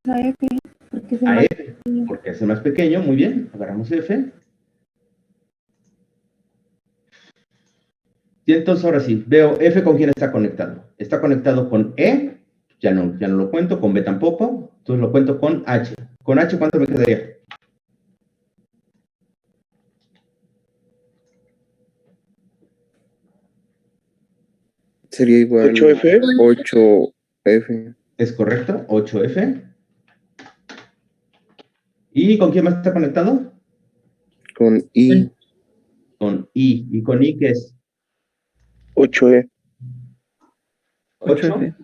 A F, porque es el A más F, pequeño. porque es el más pequeño. Muy bien, agarramos F. Y entonces ahora sí, veo F con quién está conectado. Está conectado con E, ya no lo cuento, con B tampoco, entonces lo cuento con H. ¿Con H cuánto me quedaría? Sería igual 8F. 8F. Es correcto, 8F. ¿Y con quién más está conectado? Con I. Con I. ¿Y con I qué es? 8E. 8. 8F.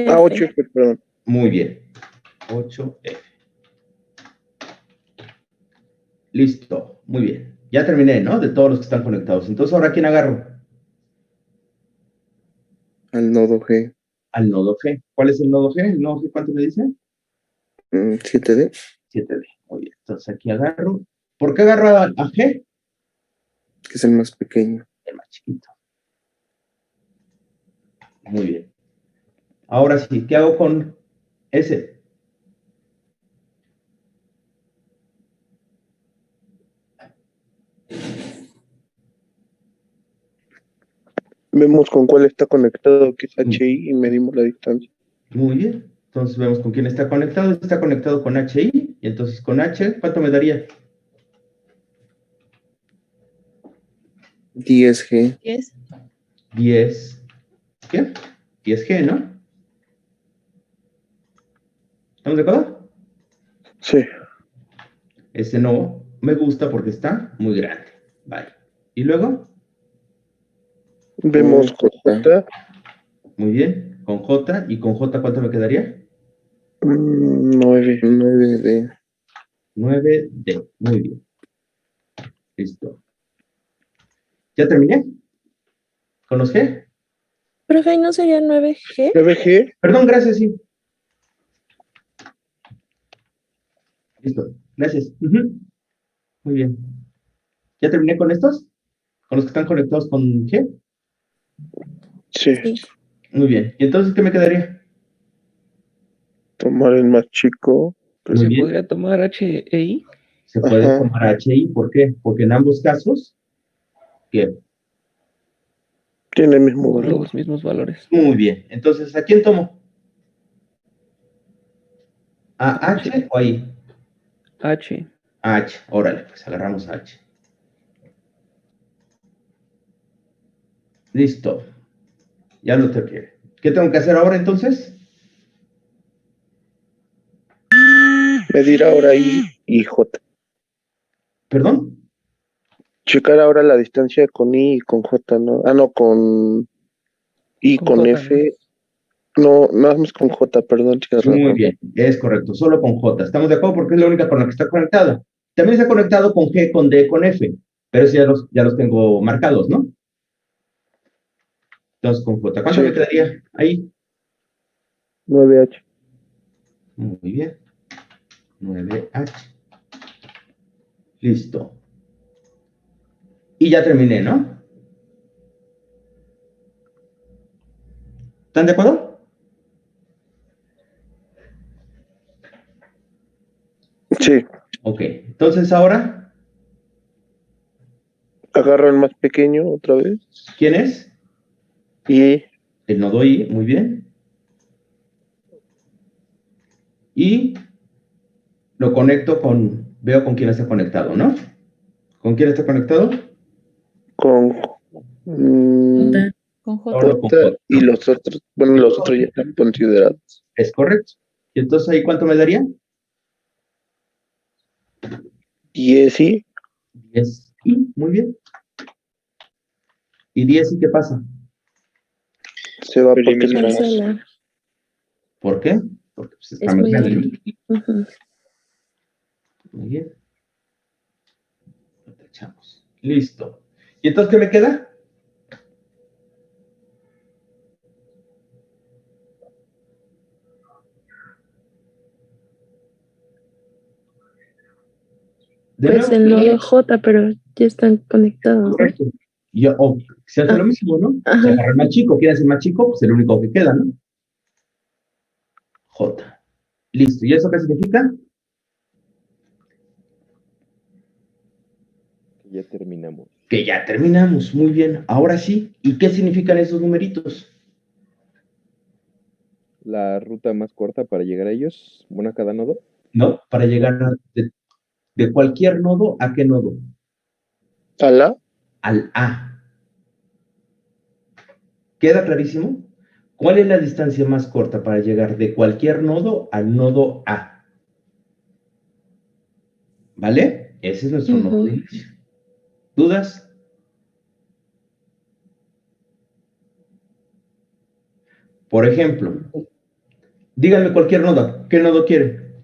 Ah, 8F, perdón. Muy bien. 8F. Listo, muy bien. Ya terminé, ¿no? De todos los que están conectados. Entonces, ¿ahora quién agarro? Al nodo G. Al nodo G. ¿Cuál es el nodo G? ¿El nodo G cuánto me dice? 7D. 7D. Muy bien. Entonces aquí agarro. ¿Por qué agarro a G? Que es el más pequeño. El más chiquito. Muy bien. Ahora sí, ¿qué hago con S? Vemos con cuál está conectado, que es HI, y medimos la distancia. Muy bien. Entonces vemos con quién está conectado. Está conectado con HI. Y entonces con H, ¿cuánto me daría? 10G. 10. ¿Qué? 10G, ¿no? ¿Estamos de acuerdo? Sí. Este no me gusta porque está muy grande. Vale. ¿Y luego? Vemos con J. Muy bien. Con J. ¿Y con J cuánto me quedaría? 9. 9D. 9D. Muy bien. Listo. ¿Ya terminé? ¿Con los G? Profe, ¿no sería 9G? 9G. Perdón, gracias, sí. Listo. Gracias. Muy bien. ¿Ya terminé con estos? ¿Con los que están conectados con G? Sí. Muy bien. ¿Y entonces qué me quedaría? Tomar el más chico. Pero Muy se bien. podría tomar H e I. Se puede Ajá. tomar HI. ¿Por qué? Porque en ambos casos, ¿qué? Tiene el mismo Con valor. los mismos valores. Muy bien. Entonces, ¿a quién tomo? ¿A H o a I? H. H. Órale, pues agarramos H. Listo. Ya lo terminé. ¿Qué tengo que hacer ahora entonces? Medir ahora I y J. ¿Perdón? Checar ahora la distancia con I y con J, ¿no? Ah, no, con I, Con con J, F. No, nada más con J, perdón, tienes Muy razón. bien, es correcto, solo con J. Estamos de acuerdo porque es la única con la que está conectada. También está conectado con G, con D, con F, pero eso ya los tengo marcados, ¿no? Entonces con J. ¿Cuánto Sí. me quedaría ahí? 9H. Muy bien. 9H. Listo. Y ya terminé, ¿no? ¿Están de acuerdo? Sí. Ok, entonces ahora, Agarra el más pequeño otra vez. ¿quién es? Y El nodo I, muy bien. Y lo conecto veo con quién está conectado, ¿no? ¿Con quién está conectado? con Con J. Solo con J J, y ¿no? los otros. Bueno, los otros ya están considerados. Es correcto. ¿Y entonces ahí cuánto me daría? Y es I. 10 y, muy bien. ¿Y 10 y qué pasa? Se va porque es más. Cancela. ¿Por qué? Porque pues, está Es más muy grande. grande. Ujú. Muy bien. Lo tachamos. Listo. ¿Y entonces qué me queda? De Pues nuevo. el nodo J, pero ya están conectados, ¿no? Correcto. Y se hace lo mismo, ¿no? Se Ajá. agarra el más chico. ¿Quién es el más chico? Pues el único que queda, ¿no? J. Listo. ¿Y eso qué significa? Ya terminamos. Que ya terminamos. Muy bien. Ahora sí. ¿Y qué significan esos numeritos? La ruta más corta para llegar a ellos, una a cada nodo. ¿No? Para llegar de cualquier nodo a qué nodo. ¿A la? Al A. ¿Queda clarísimo? ¿Cuál es la distancia más corta para llegar de cualquier nodo al nodo A? ¿Vale? Ese es nuestro nodo de inicio. ¿Dudas? Por ejemplo, díganme cualquier nodo. ¿Qué nodo quieren?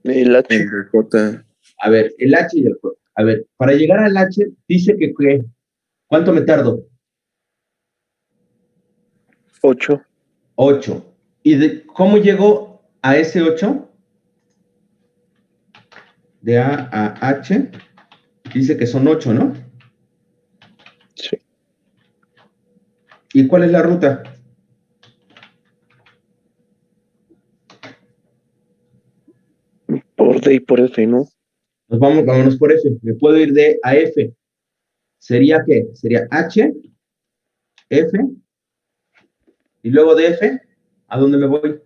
El H. El de J. A ver, el H y el J. A ver, para llegar al H, dice que ¿cuánto me tardo? 8. 8. ¿Y cómo llegó a ese 8? De A a H, dice que son 8, ¿no? Sí. ¿Y cuál es la ruta? Por D y por F, ¿no? Vámonos por F. Me puedo ir de a F. ¿Sería qué? Sería H, F, y luego de F, ¿a dónde me voy?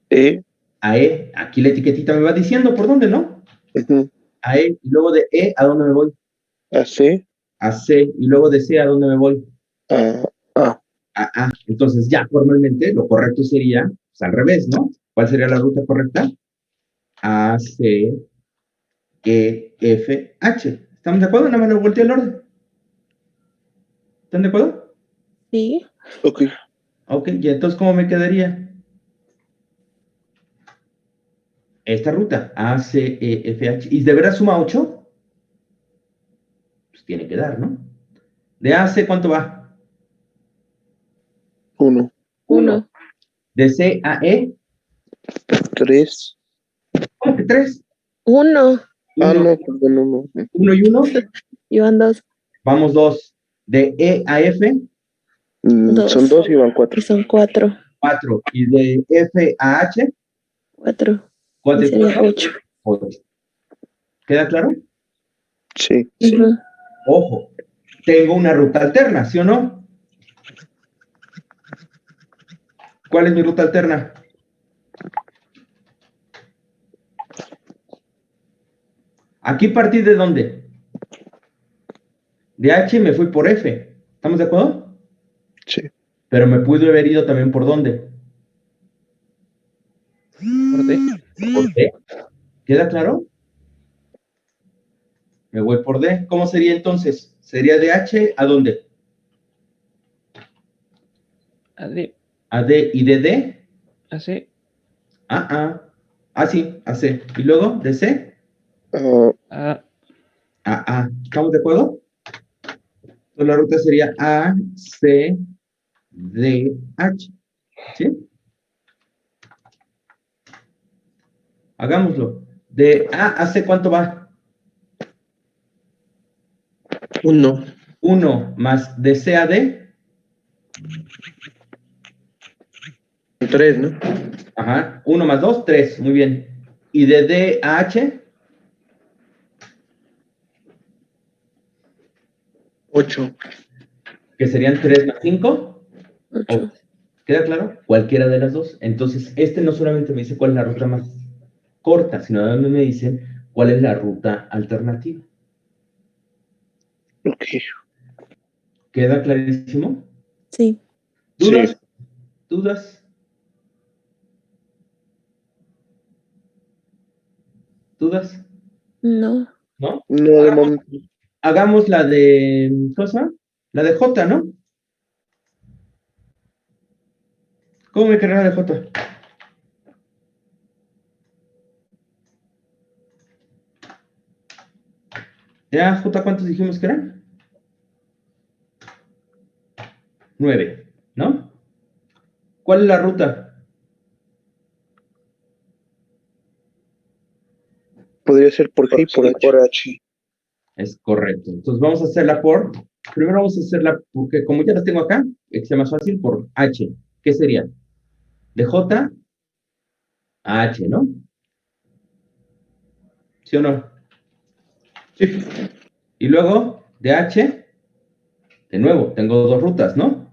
E. A E. Aquí la etiquetita me va diciendo por dónde, ¿no? Ujú. A E, y luego de E, ¿a dónde me voy? A C. A C, y luego de C, ¿a dónde me voy? A A. A A. Entonces, ya formalmente, lo correcto sería, pues, al revés, ¿no? ¿Cuál sería la ruta correcta? A, C, E, F, H. ¿Estamos de acuerdo? Nada más lo volteé el orden. ¿Están de acuerdo? Sí. Ok. Ok, y entonces, ¿cómo me quedaría? Esta ruta, A, C, E, F, H. ¿Y de verdad suma 8? Pues tiene que dar, ¿no? De A a C, ¿cuánto va? 1. 1. De C a E, 3. ¿cómo que 3? 1. Ah, 1, no, perdón, 1. 1 y 1. Iban 2. Vamos 2. De E a F, Son 2 y van 4. Y son 4. 4. Y de F a H, 4. 4 Y y sería 4, 8. 8. ¿Queda claro? Sí. Ojo, tengo una ruta alterna, ¿sí o no? ¿Cuál es mi ruta alterna? Aquí partí de dónde? De H me fui por F. ¿Estamos de acuerdo? Sí. Pero me pude haber ido también por dónde? Por D. Por D. ¿Queda claro? Me voy por D. ¿Cómo sería entonces? ¿Sería de H a dónde? A D. A D. ¿Y de D? A C. Sí, a C. ¿Y luego de C? Ah, A. ¿Estamos de acuerdo? Entonces la ruta sería A, C, D, H. ¿Sí? Hagámoslo. De A a C, ¿cuánto va? 1. 1 más de C a D. 3, ¿no? 1 más 2, 3. Muy bien. ¿Y de D a H? 8. Que serían 3 más 5. 8. ¿Queda claro? Cualquiera de las dos. Entonces, este no solamente me dice cuál es la ruta más corta, sino también me dicen cuál es la ruta alternativa. ok. ¿Queda clarísimo? Sí. ¿Dudas? Sí. ¿Dudas? ¿Dudas? No. ¿No? No, de momento. Hagamos la de, ¿cómo se llama? La de J, ¿no? ¿Cómo me quedará la de J? ¿Ya J cuántos dijimos que eran? 9, ¿no? ¿Cuál es la ruta? Podría ser por G y por H. Es correcto. Entonces vamos a hacerla primero vamos a hacerla, porque como ya la tengo acá, que sea más fácil, por H. ¿Qué sería? De J a H, ¿no? ¿Sí o no? Sí. Y luego, de H, de nuevo, tengo dos rutas, ¿no?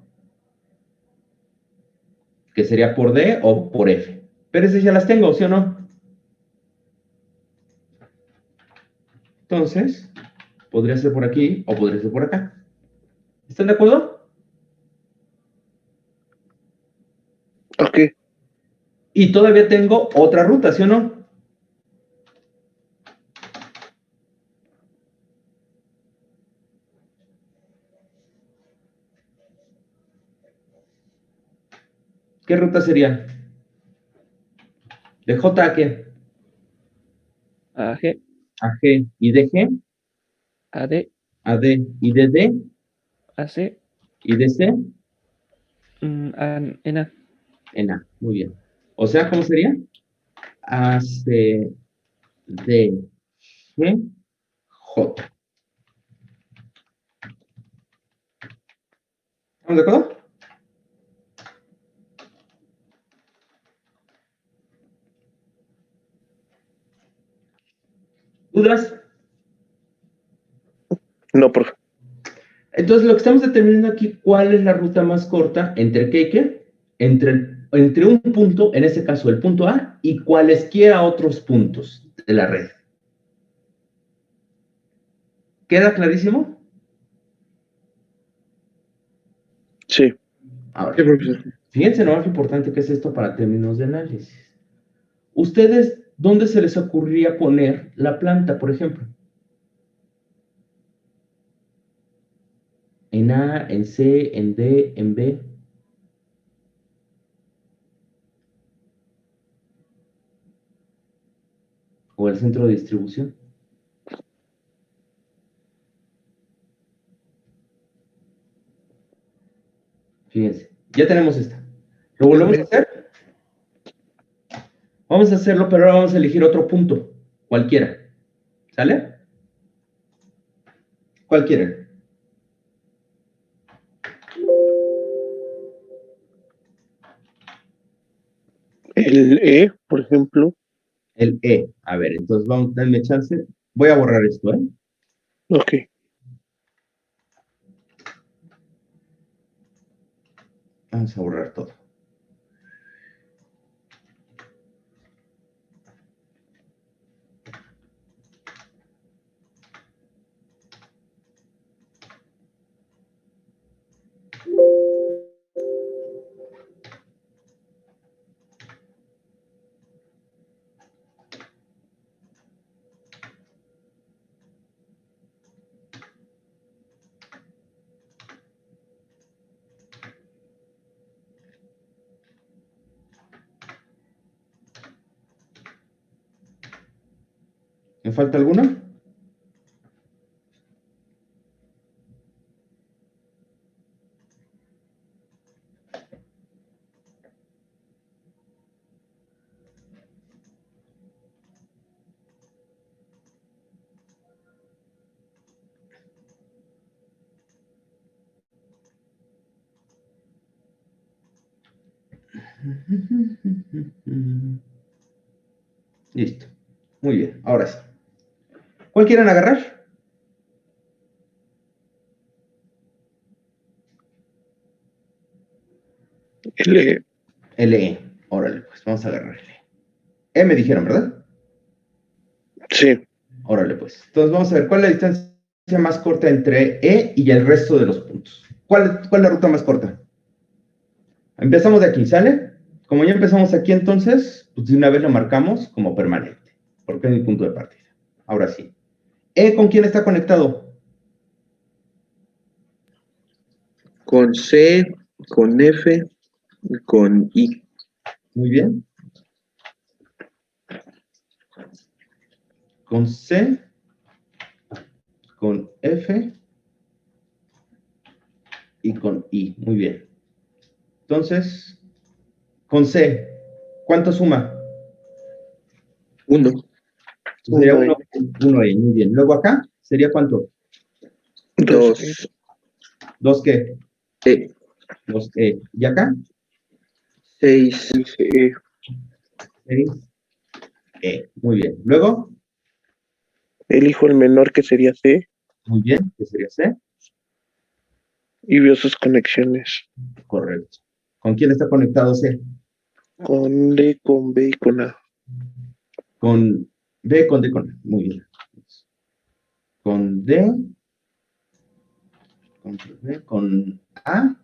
Que sería por D o por F. Pero esas ya las tengo, ¿sí o no? Entonces, podría ser por aquí o podría ser por acá. ¿Están de acuerdo? Ok. Y todavía tengo otra ruta, ¿sí o no? ¿Qué ruta sería? ¿De J a qué? AG, A G. ¿Y de G? AD, A D. ¿Y de D? AC, ¿Y de C? en A. En A. Muy bien. O sea, ¿cómo sería? A, C, D, G, J. ¿Estamos de acuerdo? ¿Dudas? No, profe. Entonces, lo que estamos determinando aquí, ¿cuál es la ruta más corta entre qué y qué? Entre un punto, en este caso el punto A, y cualesquiera otros puntos de la red. ¿Queda clarísimo? Sí. Ahora, Sí, profesor. fíjense nomás lo importante que es esto para términos de análisis. ¿Ustedes dónde se les ocurriría poner la planta, por ejemplo? ¿En A, en C, en D, en B? ¿O el centro de distribución? Fíjense, ya tenemos esta. ¿Lo volvemos a hacer? Vamos a hacerlo, pero ahora vamos a elegir otro punto, cualquiera. ¿Sale? Cualquiera. El E, por ejemplo. El E. A ver, entonces vamos, denme chance. Voy a borrar esto, ¿eh? Ok. Vamos a borrar todo. ¿Me falta alguna? Listo. Muy bien, ahora sí. ¿Cuál quieren agarrar? El E. El E. Órale, pues vamos a agarrar el E. E me dijeron, ¿verdad? Sí. Órale, pues. Entonces vamos a ver cuál es la distancia más corta entre E y el resto de los puntos. ¿Cuál es la ruta más corta? Empezamos de aquí, ¿sale? Como ya empezamos aquí, entonces, pues de una vez lo marcamos como permanente, porque es mi punto de partida. Ahora sí. ¿E con quién está conectado? Con C, con F y con I. Muy bien. Con C, con F y con I. Muy bien. Entonces, con C, ¿cuánto suma? 1. Sería Uno. 1 E, muy bien. Luego acá, ¿Sería cuánto? 2. ¿2 qué? E. 2E. ¿Y acá? 6. 6E. Muy bien. Luego, Elijo el menor que sería C muy bien. ¿Qué sería C? y veo sus conexiones Correcto. ¿Con quién está conectado C? con D, con B y con A. Con B, con D, con A. Muy bien. Con D, con B, con A.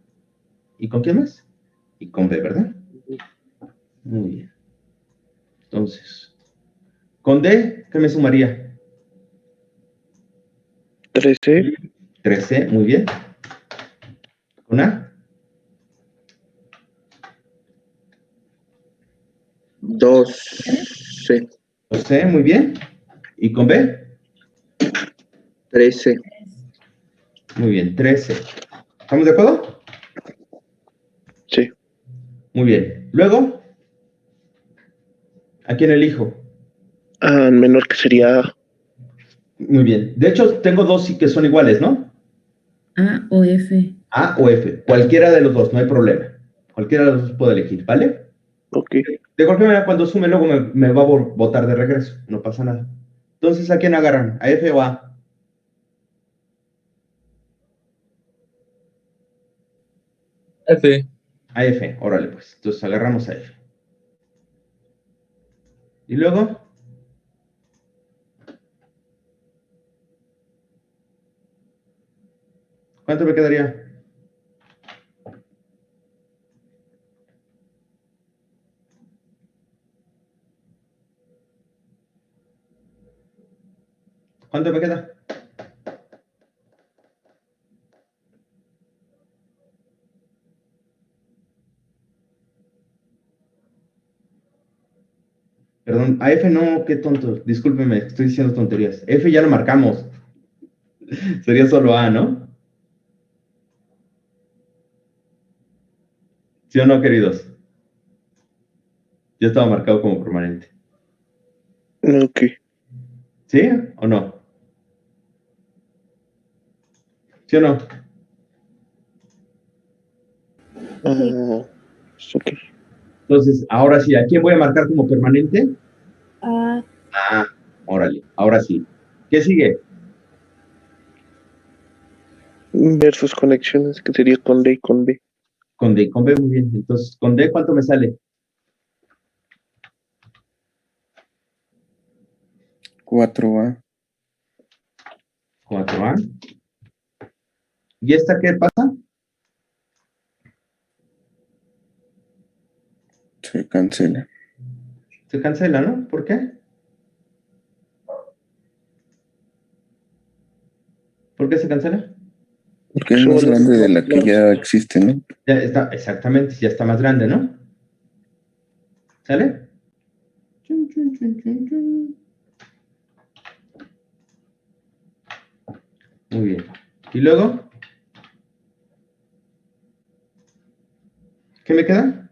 ¿Y con quién más? Y con B, ¿verdad? Muy bien. Entonces, con D, ¿qué me sumaría? 13, 13, muy bien. ¿Con A? 12. 12, muy bien. ¿Y con B? 13. Muy bien, 13. ¿Estamos de acuerdo? sí. Muy bien. Luego, ¿a quién elijo? El menor que sería A. Muy bien. De hecho, tengo dos que son iguales, ¿no? A o F. A o F. Cualquiera de los dos, no hay problema. Cualquiera de los dos puedo elegir, ¿vale? Ok. De cualquier manera, cuando sume, luego me va a botar de regreso. No pasa nada. Entonces, ¿a quién agarran? ¿A F o A? F. A F. Órale, pues. Entonces, agarramos a F. Y luego, ¿cuánto me quedaría? ¿Cuánto me queda? Perdón, a F no, qué tonto. Discúlpeme, estoy diciendo tonterías. F ya lo marcamos. Sería solo A, ¿no? ¿Sí o no, queridos? Ya estaba marcado como permanente. Ok. ¿Sí o no? ¿Sí o no? Ok. Entonces, ahora sí, ¿a quién voy a marcar como permanente? A. Ah, órale, ahora sí. ¿Qué sigue? Ver sus conexiones que sería con D y con B. Con D y con B, muy bien. Entonces, con D, ¿cuánto me sale? 4A. 4A. ¿Y esta qué pasa? Se cancela. Se cancela, ¿no? ¿Por qué? ¿Por qué se cancela? Porque es más grande de la que ya existe, ¿no? Ya está, exactamente, ya está más grande, ¿no? ¿Sale? Chun, chun, chun, chun, chun. Muy bien. ¿Y luego? ¿Qué me queda?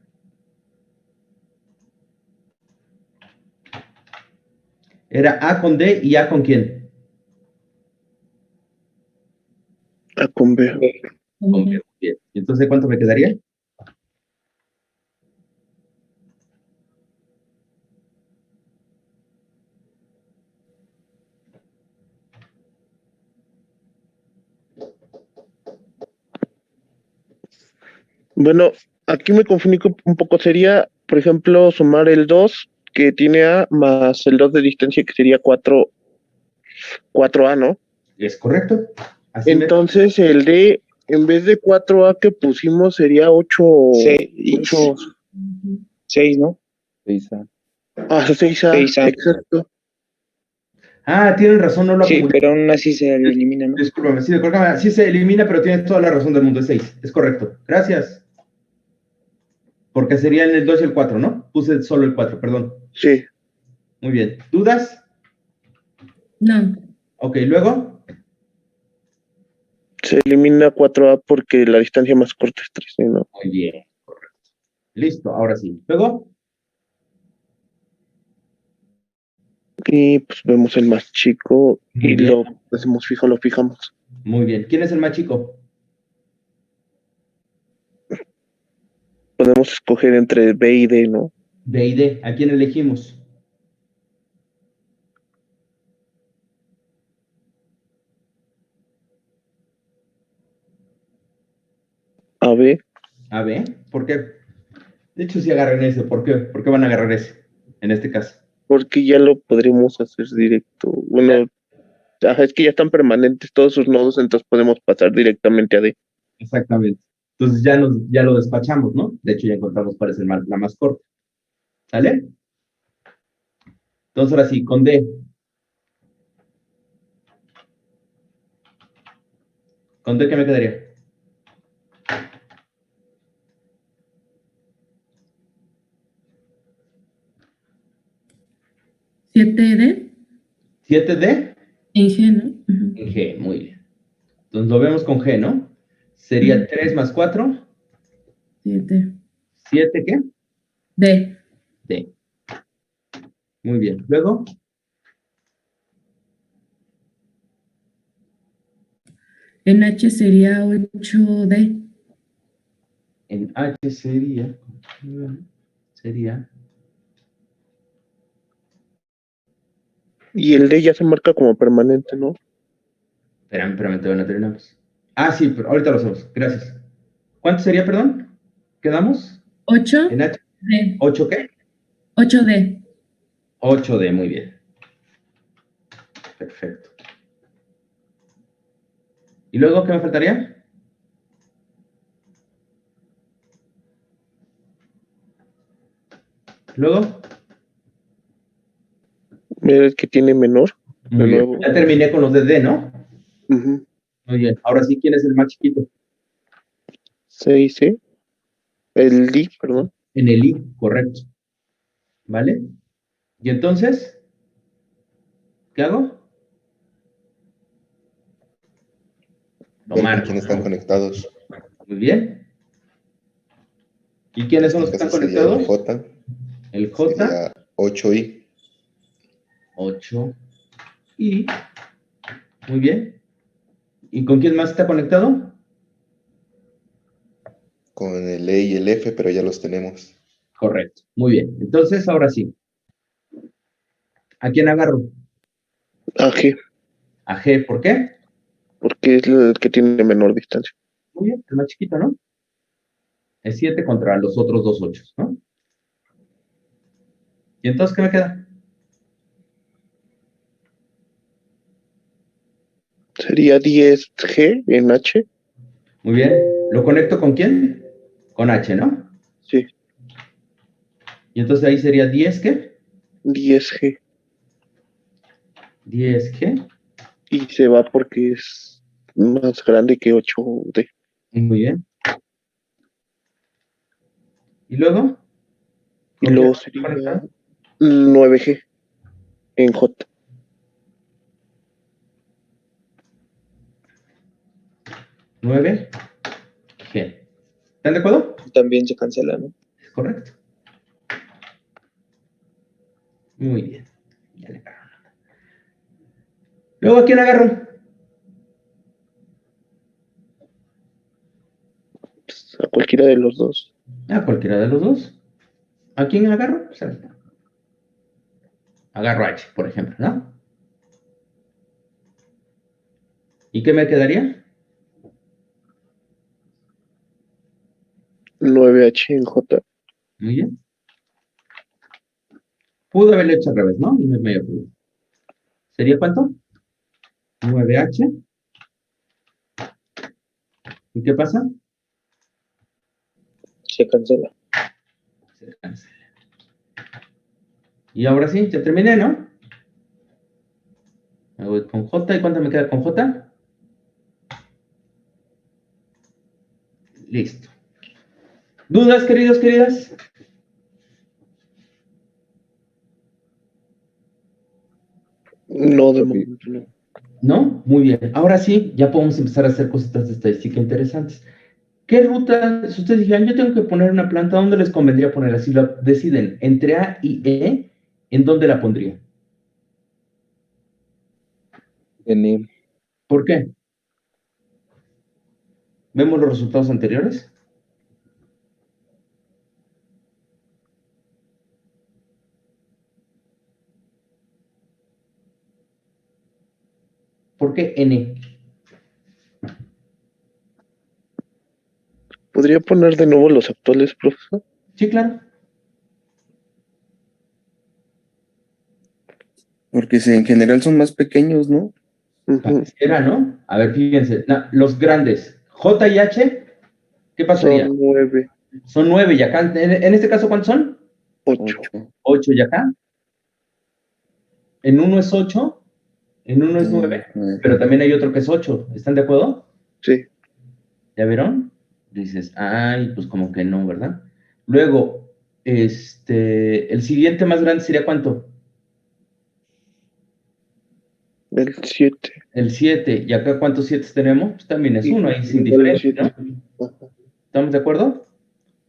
Era A con D y A con quién? A con B. Con B. Bien. ¿Y entonces cuánto me quedaría? Bueno, aquí me confundí un poco. Sería, por ejemplo, sumar el 2 que tiene A más el 2 de distancia que sería 4A, ¿no? ¿Es correcto? Así me... Entonces el D, en vez de 4A que pusimos, sería 8. 8. 6, ¿no? 6A. 6A. 6A. Exacto. Ah, tienen razón, no lo Sí, acumulé. pero aún así se elimina, ¿no? Discúlpame, sí, de cualquier manera, sí se elimina, pero tienes toda la razón del mundo, es 6. Es correcto. Gracias. Porque serían el 2 y el 4, ¿no? Puse solo el 4, perdón. Sí. Muy bien. ¿Dudas? No. Ok, luego. Se elimina 4A porque la distancia más corta es 13, ¿no? Muy bien, correcto. Listo, ahora sí. Luego. Y pues vemos el más chico Muy y bien. lo hacemos fijo, lo fijamos. Muy bien. ¿Quién es el más chico? Podemos escoger entre B y D, ¿no? B y D. ¿A quién elegimos? A, B. A B. ¿Por qué? De hecho, sí agarren ese. ¿Por qué? ¿Por qué van a agarrar ese? En este caso. Porque ya lo podremos hacer directo. Bueno, es que ya están permanentes todos sus nodos, entonces podemos pasar directamente a D. Exactamente. Entonces ya lo despachamos, ¿no? De hecho, ya encontramos cuál es la más corta. ¿Sale? Entonces, ahora sí, con D. ¿Con D qué me quedaría? ¿7D? 7D En G, ¿no? Ujú. en G. Muy bien. Entonces lo vemos con G, ¿no? Sería 3 más 4. 7. ¿7 qué? D. D. Muy bien. Luego, En H sería 8D. en H sería Y el D ya se marca como permanente, ¿no? Espérame, todavía no terminamos. Ah, sí, pero ahorita lo hacemos. Gracias. ¿Cuánto sería, perdón? ¿Quedamos? 8D. En H. ¿8 qué? 8D. 8D, muy bien. Perfecto. ¿Y luego qué me faltaría? Luego. El que tiene menor. Muy De bien. nuevo. Ya terminé con los de D, ¿no? Ujú. Muy bien. Ahora sí, ¿quién es el más chiquito? 6C. El D, perdón. En el I, correcto. ¿Vale? Y entonces, ¿qué hago? Lo Ver con marco. quién están conectados. Muy bien. ¿Y quiénes son los que En están este caso sería conectados? el J. El J, Sería 8i. 8 y. Muy bien. ¿Y con quién más está conectado? Con el E y el F, pero ya los tenemos. Correcto. Muy bien. Entonces, ahora sí. ¿A quién agarro? A, G, A G. ¿Por qué? porque es el que tiene menor distancia. Muy bien. El más chiquito, ¿no? Es 7 contra los otros dos 8, ¿no? ¿Y entonces qué me queda? Sería 10G en H. Muy bien. ¿Lo conecto con quién? Con H, ¿no? Sí, Y entonces ahí sería 10, ¿qué? 10G. 10G. Y se va porque es más grande que 8D. Muy bien. ¿Y luego? Y ¿Con luego qué sería conectar? 9G en J. 9G. ¿Están de acuerdo? También se cancela, ¿no? Es correcto. Muy bien. Ya le agarro. Luego, ¿a quién agarro? Pues, a cualquiera de los dos. A cualquiera de los dos. ¿A quién agarro? Pues agarro a H, por ejemplo, ¿no? ¿Y qué me quedaría? 9H en J. Muy bien. Pudo haberlo hecho al revés, ¿no? No es medio problema. ¿Sería cuánto? 9H. ¿Y qué pasa? Se cancela. Se cancela. Y ahora sí, ya terminé, ¿no? Me voy con J. ¿Y cuánto me queda con J? Listo. ¿Dudas, queridos, queridas? No, de momento no. ¿No? Muy bien. Ahora sí, ya podemos empezar a hacer cositas de estadística interesantes. ¿Qué ruta, si ustedes dijeran, yo tengo que poner una planta, ¿dónde les convendría ponerla? Si la deciden entre A y E, ¿en dónde la pondría? N. ¿Por qué? ¿Vemos los resultados anteriores? ¿Por qué N? ¿Podría poner de nuevo los actuales, profesor? Sí, claro. Porque si en general son más pequeños, ¿no? Ujú. Era, ¿no? A ver, fíjense. Los grandes. J y H, ¿qué pasaría? Son 9, Son 9 y acá, en este caso, ¿cuántos son? 8. 8 y acá. En uno es 8, en uno es 9, pero también hay otro que es 8. ¿Están de acuerdo? Sí. ¿Ya vieron? Dices, ay, pues como que no, ¿verdad? Luego, el siguiente más grande sería ¿cuánto? El 7. El 7. ¿Y acá cuántos 7 tenemos? Pues también es 1, ahí sin Igual el diferencia, 7. ¿no? Ajá. ¿Estamos de acuerdo?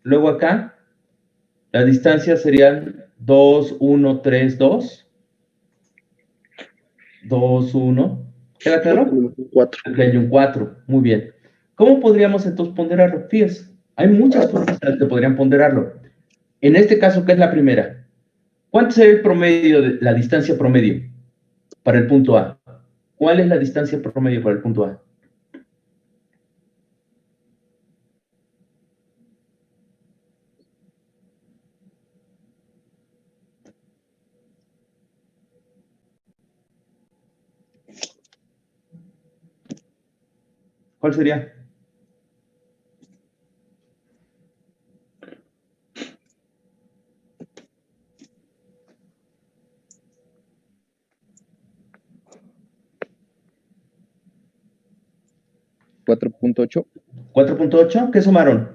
Luego acá, la distancia serían 2, 1, 3, 2. 2, 1. ¿Queda claro? 4. Aquí hay un 4. Muy bien. ¿Cómo podríamos entonces ponderarlo? Fíjense, hay muchas formas en las que podrían ponderarlo. En este caso, ¿qué es la primera? ¿Cuánto sería el promedio de la distancia promedio para el punto A? ¿Cuál es la distancia promedio para el punto A? ¿Cuál sería? ¿4.8? 4.8. ¿Qué sumaron?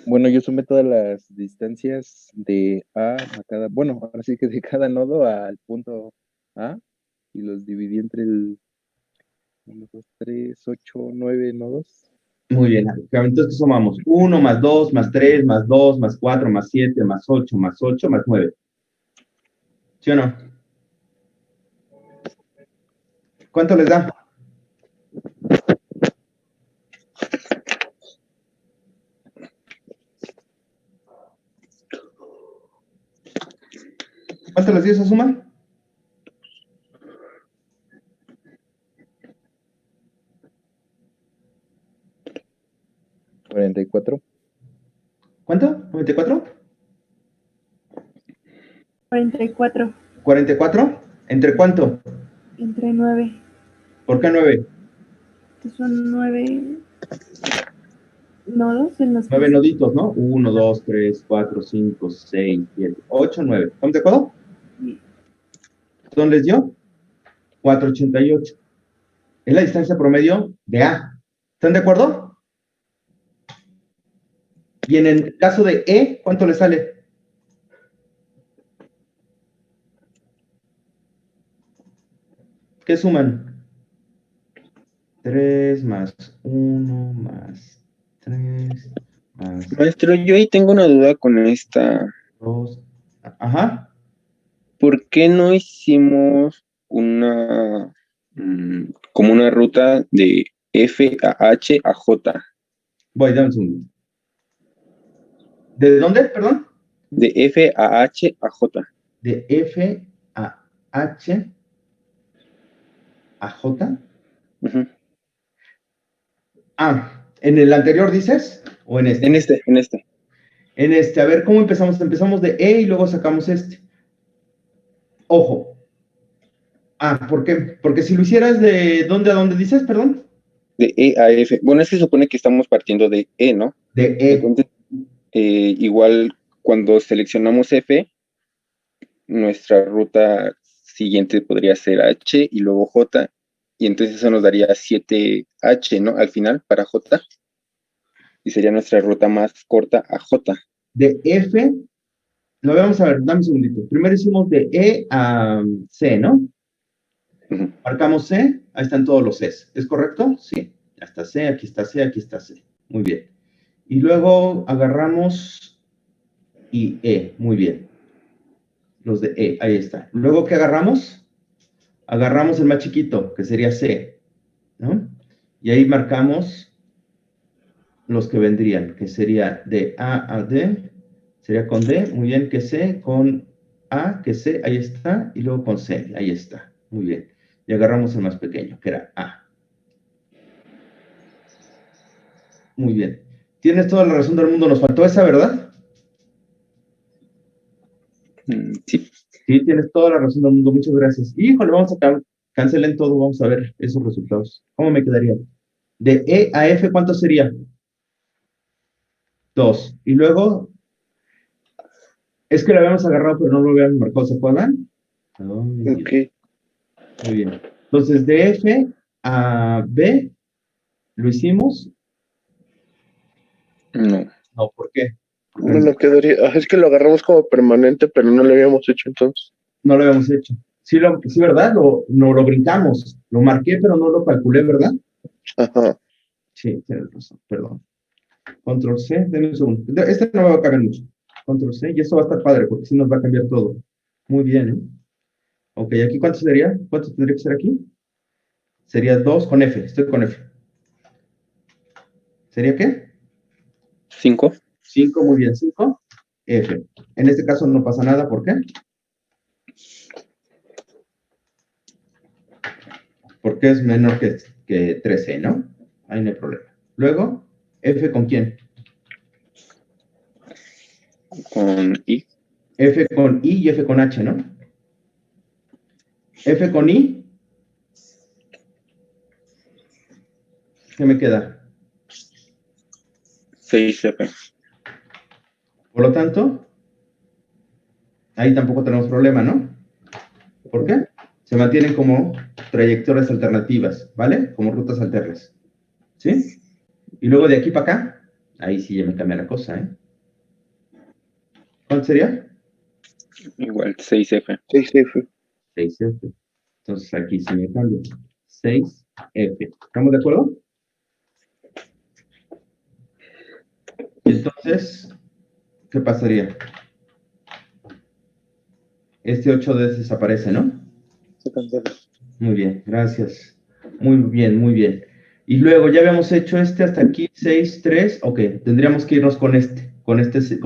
Bueno, yo sumé todas las distancias de A a cada, bueno, ahora sí que de cada nodo al punto A y los dividí entre el 1, 2, 3, 8, 9 nodos. Muy bien. Entonces, ¿qué sumamos? 1 más 2 más 3 más 2 más 4 más 7 más 8 más 8 más 9. ¿Sí o no? ¿Cuánto les da? ¿Cuánto les dio esa suma? ¿44? ¿Cuánto? ¿94? 44 ¿44? ¿Entre cuánto? entre 9, ¿Por qué 9? que son 9 nodos en los 9 que... noditos, ¿no? 1, 2, 3, 4, 5, 6, 7, 8, 9. ¿Estamos de acuerdo? ¿Dónde les dio? 488. Es la distancia promedio de A. ¿Están de acuerdo? Y en el caso de E, ¿cuánto le sale? ¿Qué suman? 3 más 1 más 3 más Maestro, yo ahí tengo una duda con esta. 2. Ajá. ¿Por qué no hicimos como una ruta de F a H a J? Voy, dame un segundo. ¿De dónde, perdón? De F a H a J. De F a H a J. Ujú. Ah, ¿en el anterior dices? ¿O en este? En este. En este, a ver, ¿cómo empezamos? Empezamos de E y luego sacamos este. Ojo. Ah, ¿por qué? Porque si lo hicieras de ¿dónde a dónde dices, perdón? De E a F. Bueno, es que se supone que estamos partiendo de E, ¿no? De E. Entonces, igual cuando seleccionamos F, nuestra ruta siguiente podría ser H y luego J, y entonces eso nos daría 7H, ¿no? Al final para J, y sería nuestra ruta más corta a J. De F, lo vamos a ver, dame un segundito. Primero hicimos de E a C, ¿no? Ujú. Marcamos C, ahí están todos los Cs. ¿Es correcto? Sí. Ya está C, aquí está C, aquí está C. Muy bien. Y luego agarramos y E, muy bien. Los de E, ahí está. Luego, ¿qué agarramos? agarramos el más chiquito, que sería C, ¿no? Y ahí marcamos los que vendrían, que sería de A a D, sería con D, muy bien, que C, con A, que C, ahí está, y luego con C, ahí está, muy bien. Y agarramos el más pequeño, que era A. Muy bien. Tienes toda la razón del mundo, nos faltó esa, ¿verdad? Sí. Sí, tienes toda la razón del mundo, muchas gracias. Híjole, vamos a cancelen todo, vamos a ver esos resultados. ¿Cómo me quedaría? De E a F, ¿cuánto sería? 2. Y luego, es que lo habíamos agarrado, pero no lo habíamos marcado, ¿se acuerdan? Ay, Dios. Ok. Muy bien. Entonces, de F a B, ¿lo hicimos? No. No, ¿por qué? Porque Bueno, quedaría. Es que lo agarramos como permanente, pero no lo habíamos hecho entonces. no lo habíamos hecho. Sí, sí, ¿verdad? No lo brincamos. Lo marqué, pero no lo calculé, ¿verdad? Ajá. Sí, tienes razón, perdón. Control C, denme un segundo. Este no va a cambiar mucho. Control C, y esto va a estar padre, porque si nos va a cambiar todo. Muy bien, ¿eh? Ok, ¿aquí cuánto sería? ¿Cuánto tendría que ser aquí? Sería 2 con F, estoy con F. ¿Sería qué? 5. 5, muy bien, 5, F. En este caso no pasa nada, ¿por qué? Porque es menor que 13, ¿no? Ahí no hay problema. Luego, F con quién? Con I. F con I y F con H, ¿no? F con I, ¿qué me queda? 6F. Por lo tanto, ahí tampoco tenemos problema, ¿no? ¿Por qué? Se mantienen como trayectorias alternativas, ¿vale? Como rutas alternas. ¿Sí? Y luego de aquí para acá, ahí sí ya me cambia la cosa, ¿eh? ¿Cuánto sería? Igual 6F. 6F. 6F. Entonces aquí sí me cambia. 6F. ¿Estamos de acuerdo? Y entonces, ¿qué pasaría? Este 8D desaparece, ¿no? Se cancela. Muy bien, gracias. Muy bien, muy bien. Y luego ya habíamos hecho este hasta aquí, 6, 3. Ok, tendríamos que irnos con este 6 y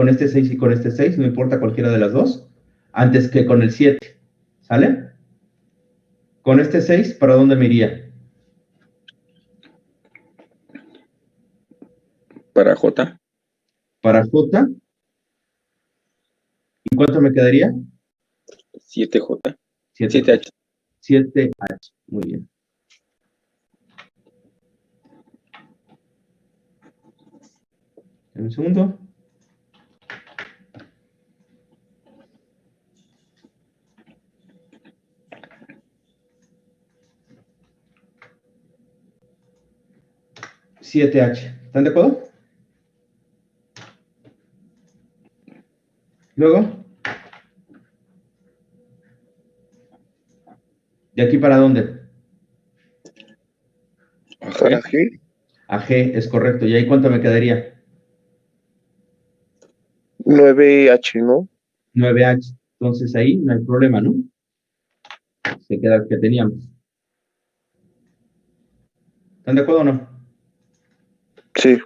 con este 6, no importa cualquiera de las dos, antes que con el 7. ¿Sale? Con este 6, ¿para dónde me iría? Para J. Para J. ¿Y cuánto me quedaría? 7J. 7. 7H. 7H. Muy bien. En un segundo. ¿Están de acuerdo? Luego, ¿de aquí para dónde? Para G, A G, es correcto. ¿Y ahí cuánto me quedaría? 9H, ¿no? 9H. Entonces ahí no hay problema, ¿no? Se queda el que teníamos. ¿Están de acuerdo o no? Sí.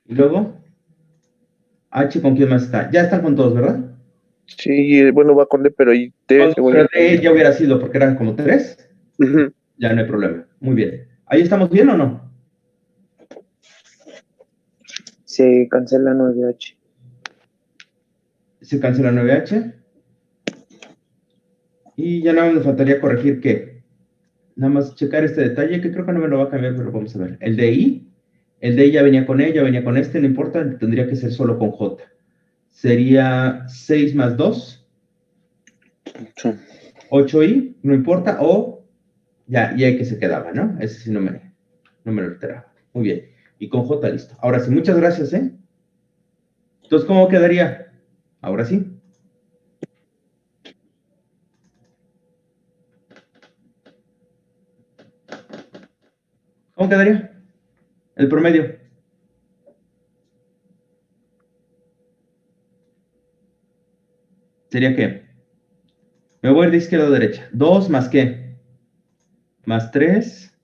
Y luego, H, ¿con quién más está? Ya están con todos, ¿verdad? Sí, bueno, va con D, pero ahí D, según Pero yo. D ya hubiera sido, porque eran como 3. Ujú. Ya no hay problema. Muy bien. ¿Ahí estamos bien o no? Se cancela 9H. Se cancela 9H. Y ya nada más me faltaría corregir que, nada más checar este detalle, que creo que no me lo va a cambiar, pero vamos a ver. El de I ya venía con E, ya venía con este, no importa, tendría que ser solo con J. Sería 6 más 2, 8i, no importa, o ya, y ahí que se quedaba, ¿no? Ese sí no me lo alteraba. Muy bien. Y con J listo. Ahora sí, muchas gracias, ¿eh? Entonces, ¿cómo quedaría? Ahora sí. ¿Cómo quedaría? El promedio. ¿Sería qué? Me voy a ir de izquierda a derecha. 2 más qué? Más 3,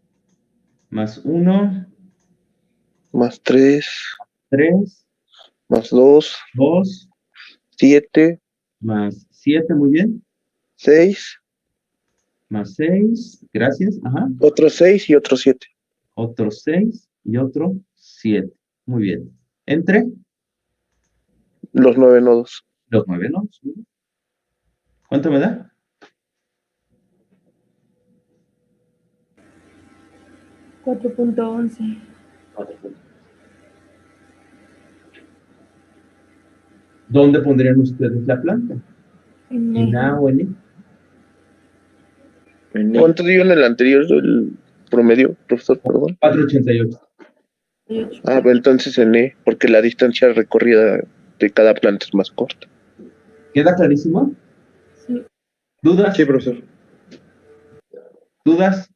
más 1, Más 3, 3, más 2, 2, 7, más 7, muy bien. 6, Más 6, gracias. Ajá. otro 6 y otro 7. Otro 6 y otro 7. Muy bien. Entre Los 9 nodos. los 9, ¿no? ¿Cuánto me da? 4.11. 4. ¿Dónde pondrían ustedes la planta? En ¿En A o en E? ¿Cuánto dio en el anterior el promedio, profesor? Perdón. 488. 8. Ah, entonces en E, porque la distancia recorrida de cada planta es más corta. ¿Queda clarísimo? Sí. ¿Dudas? Sí, profesor. ¿Dudas?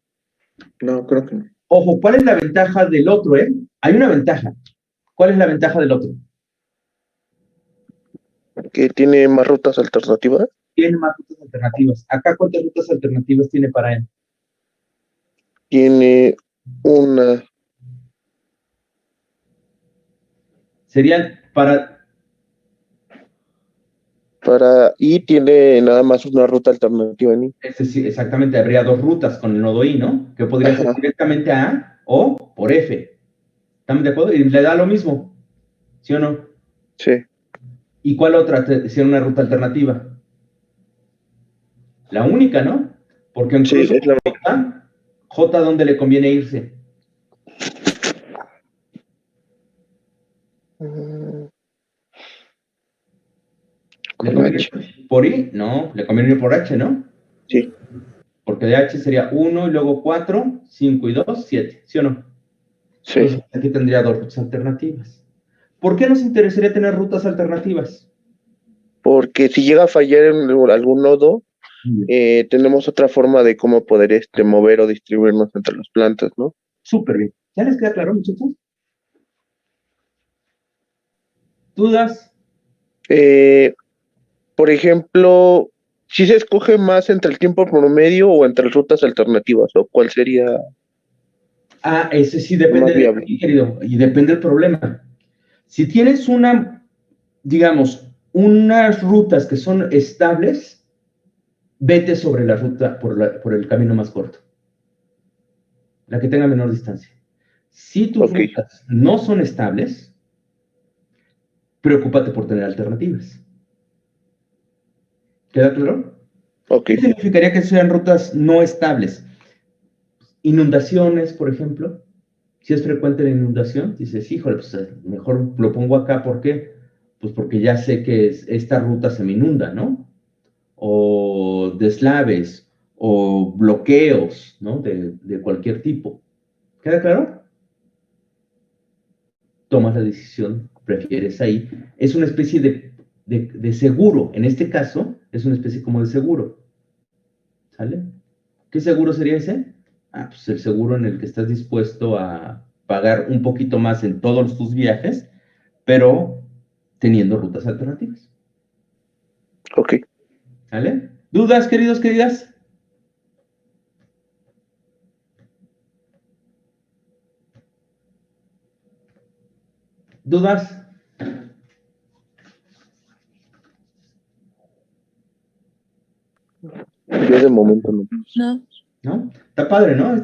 No, creo que no. Ojo, ¿cuál es la ventaja del otro, Hay una ventaja. ¿Cuál es la ventaja del otro? Que tiene más rutas alternativas. Tiene más rutas alternativas. Acá, ¿cuántas rutas alternativas tiene para él? Tiene una. Serían para... Para I tiene nada más una ruta alternativa en I. Sí, exactamente, habría 2 rutas con el nodo I, ¿no? Que podría ser Ajá. directamente a A o por F. ¿Estamos de acuerdo? Y le da lo mismo, ¿sí o no? Sí. ¿Y cuál otra sería una ruta alternativa? La única, ¿no? Porque Sí, incluso es la J, ¿dónde le conviene irse? única. ¿Le Con conviene H. ir por I? No, le conviene ir por H, ¿no? Sí. Porque de H sería 1 y luego 4, 5 y 2, 7, ¿sí o no? Sí. Entonces aquí tendría 2 rutas alternativas. ¿Por qué nos interesaría tener rutas alternativas? Porque si llega a fallar en algún nodo, tenemos otra forma de cómo poder mover o distribuirnos entre las plantas, ¿no? Súper bien. ¿Ya les queda claro, muchachos? ¿Dudas? Por ejemplo, si se escoge más entre el tiempo promedio o entre rutas alternativas, ¿o cuál sería Ah, ese sí lo más depende de viable? ti, querido, y depende del problema. Si tienes digamos, unas rutas que son estables, vete sobre la ruta por el camino más corto, la que tenga menor distancia. Si tus Ok, rutas no son estables, preocúpate por tener alternativas. ¿Queda claro? ok. ¿Qué significaría que sean rutas no estables? Inundaciones, por ejemplo. Si es frecuente la inundación, dices, híjole, pues mejor lo pongo acá, ¿por qué? Pues porque ya sé que esta ruta se me inunda, ¿no? O deslaves, o bloqueos, ¿no? De cualquier tipo. ¿Queda claro? Tomas la decisión, prefieres ahí. Es una especie de seguro. En este caso, es una especie como de seguro. ¿Sale? ¿Qué seguro sería ese? Ah, pues el seguro en el que estás dispuesto a pagar un poquito más en todos tus viajes, pero teniendo rutas alternativas. Ok. ¿Sale? ¿Dudas, queridos, queridas? ¿Dudas? Yo de momento no. No. ¿No? Está padre, ¿no?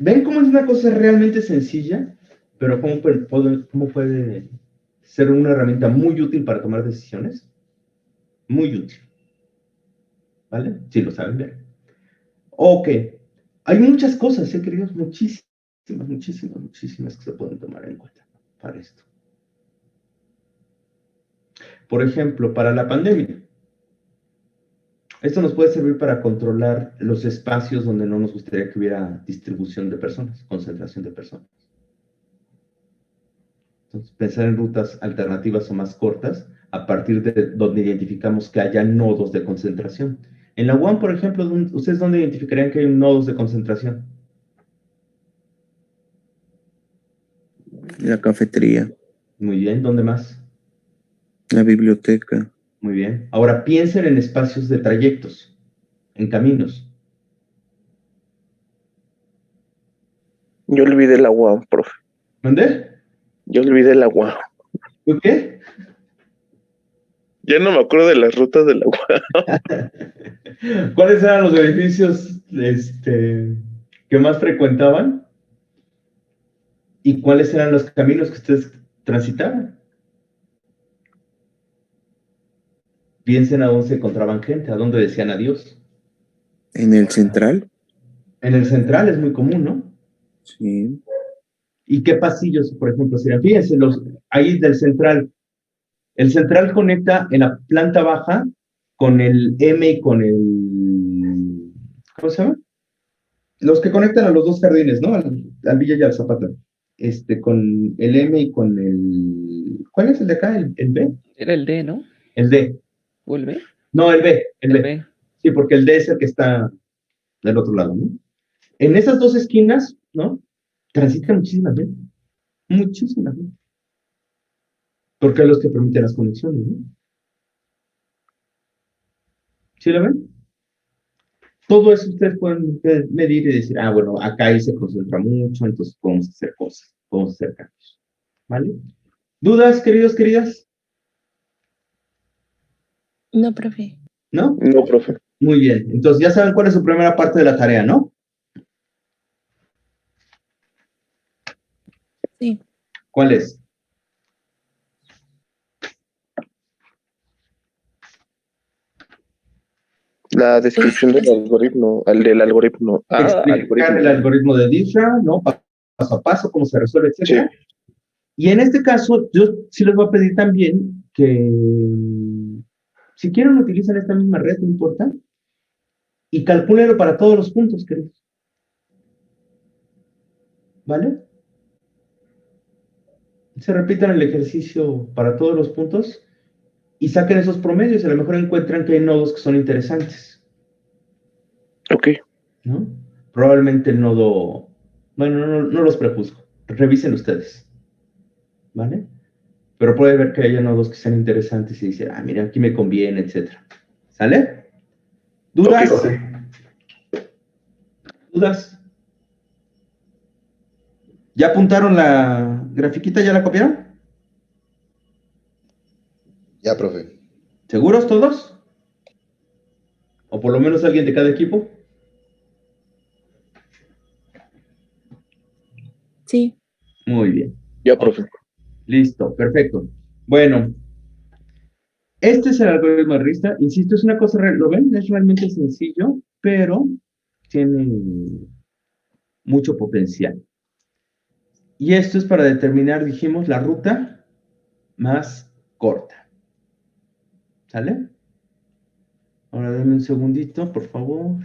¿Ven cómo es una cosa realmente sencilla? Pero cómo puede ser una herramienta muy útil para tomar decisiones? Muy útil. ¿Vale? Si lo saben ver. Ok. Hay muchas cosas, queridos, muchísimas que se pueden tomar en cuenta para esto. Por ejemplo, para la pandemia. Esto nos puede servir para controlar los espacios donde no nos gustaría que hubiera distribución de personas, concentración de personas. Entonces, pensar en rutas alternativas o más cortas a partir de donde identificamos que haya nodos de concentración. En la UAM, por ejemplo, ¿ustedes dónde identificarían que hay nodos de concentración? La cafetería, Muy bien, ¿dónde más? la biblioteca. Muy bien. Ahora piensen en espacios de trayectos, en caminos. Yo olvidé el agua, profe. ¿Dónde? Yo olvidé el agua. ¿Tú qué? Ya no me acuerdo de las rutas del agua. ¿Cuáles eran los edificios que más frecuentaban? ¿Y cuáles eran los caminos que ustedes transitaban? Piensen a dónde se encontraban gente, a dónde decían adiós. En el central, En el central es muy común, ¿no? sí. ¿Y qué pasillos, por ejemplo, serían? Fíjense, ahí del central. El central conecta en la planta baja con el M y con el... ¿Cómo se llama? Los que conectan a los dos jardines, ¿no? Al Villa y al Zapata. Con el M y con el... ¿Cuál es el de acá? ¿El B? Era el D, ¿no? El D. ¿O el B? No, el B. El El B. B. Sí, porque el D es el que está del otro lado, ¿no? En esas dos esquinas, ¿no? Transita muchísima gente. Muchísima gente. Porque es los que permiten las conexiones, ¿no? ¿Sí lo ven? Todo eso ustedes pueden medir y decir, bueno, acá ahí se concentra mucho, entonces podemos hacer cosas, podemos hacer cambios. ¿Vale? ¿Dudas, queridos, queridas? No, profe. ¿No? No, profe. Muy bien. Entonces ya saben cuál es su primera parte de la tarea, ¿no? Sí. ¿Cuál es? La descripción del algoritmo, al del algoritmo. Explicar el algoritmo de Diffra, ¿no? Paso a paso, cómo se resuelve, etcétera. Sí. Y en este caso, yo sí les voy a pedir también que, si quieren, utilicen esta misma red, no importa, y calcúlenlo para todos los puntos, queridos. ¿Vale? Se repitan el ejercicio para todos los puntos y saquen esos promedios y a lo mejor encuentran que hay nodos que son interesantes. Ok. ¿No? Probablemente el nodo... Bueno, no los prejuzgo. Revisen ustedes. ¿Vale? Pero puede ver que haya nodos que sean interesantes y dicen, mira, aquí me conviene, etcétera. ¿Sale? ¿Dudas? Ok. ¿Dudas? ¿Ya apuntaron la grafiquita? ¿Ya la copiaron? Ya, profe. ¿Seguros todos? ¿O por lo menos alguien de cada equipo? Sí. Muy bien. Ya, profe. Listo, perfecto. Bueno, este es el algoritmo de Rista. Insisto, es una cosa, ¿lo ven? Es realmente sencillo, pero tiene mucho potencial. Y esto es para determinar, dijimos, la ruta más corta. ¿Sale? Ahora denme un segundito, por favor.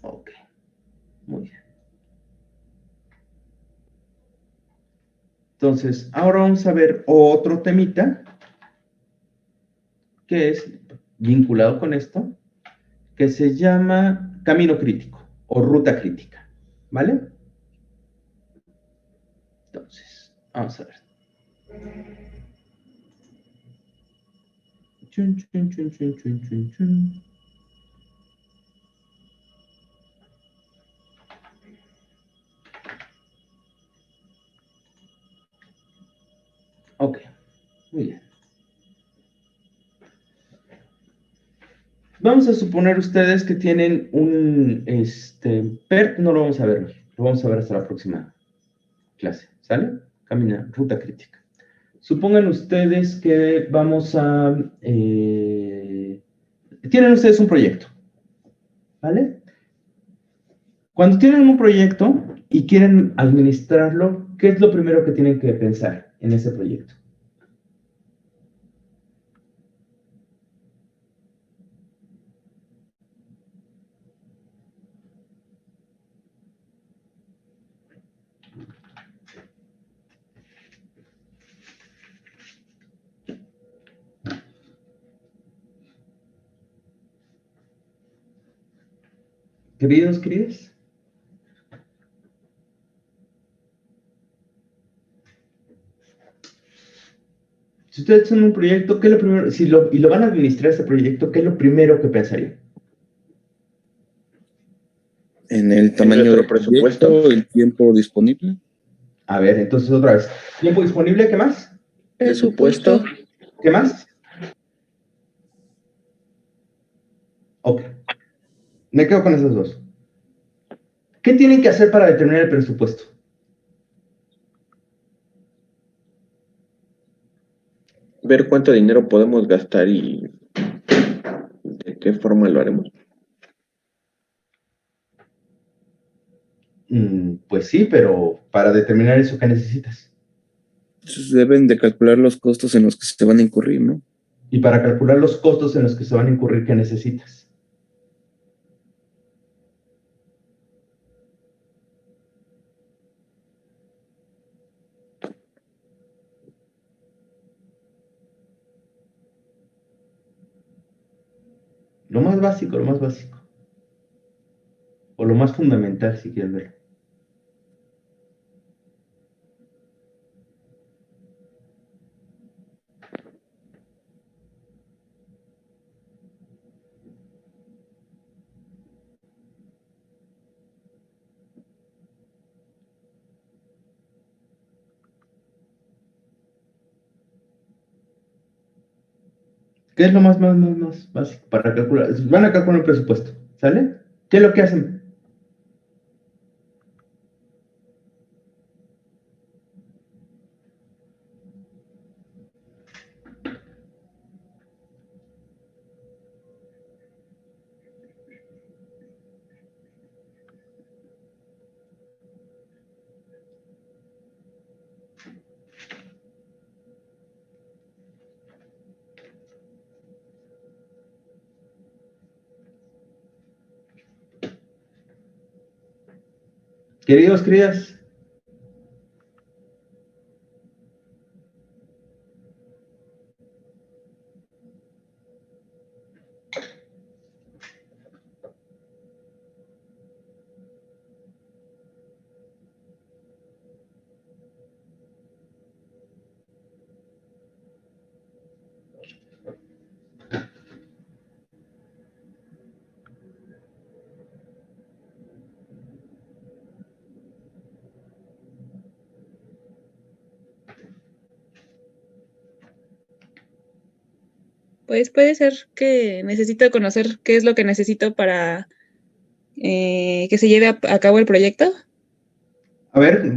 Ok, muy bien. Entonces, ahora vamos a ver otro temita que es vinculado con esto, que se llama camino crítico o ruta crítica. ¿Vale? Entonces, vamos a ver. Chun, chun, chun, chun, chun, chun, chun. Ok, muy bien. Vamos a suponer ustedes que tienen un PERT, no lo vamos a ver hoy, lo vamos a ver hasta la próxima clase, ¿sale? Camina, ruta crítica. Supongan ustedes que vamos a... tienen ustedes un proyecto, ¿vale? Cuando tienen un proyecto y quieren administrarlo, ¿qué es lo primero que tienen que pensar en ese proyecto? Queridos, queridas. Si ustedes hacen un proyecto, ¿qué es lo primero? Y lo van a administrar este proyecto, ¿qué es lo primero que pensarían? En el tamaño nuestro del presupuesto, el tiempo disponible. A ver, entonces otra vez. ¿Tiempo disponible? ¿Qué más? Presupuesto. ¿Qué más? Ok. Me quedo con esas dos. ¿Qué tienen que hacer para determinar el presupuesto? Ver cuánto dinero podemos gastar y de qué forma lo haremos. Pues sí, pero para determinar eso, ¿qué necesitas? Entonces deben de calcular los costos en los que se van a incurrir, ¿no? Y para calcular los costos en los que se van a incurrir, ¿qué necesitas? Lo más básico, lo más básico. O lo más fundamental, si quieres verlo. ¿Qué es lo más básico para calcular? Van a calcular el presupuesto, ¿sale? ¿Qué es lo que hacen? Queridos crías, Pues puede ser que necesito conocer qué es lo que necesito para que se lleve a cabo el proyecto. a ver,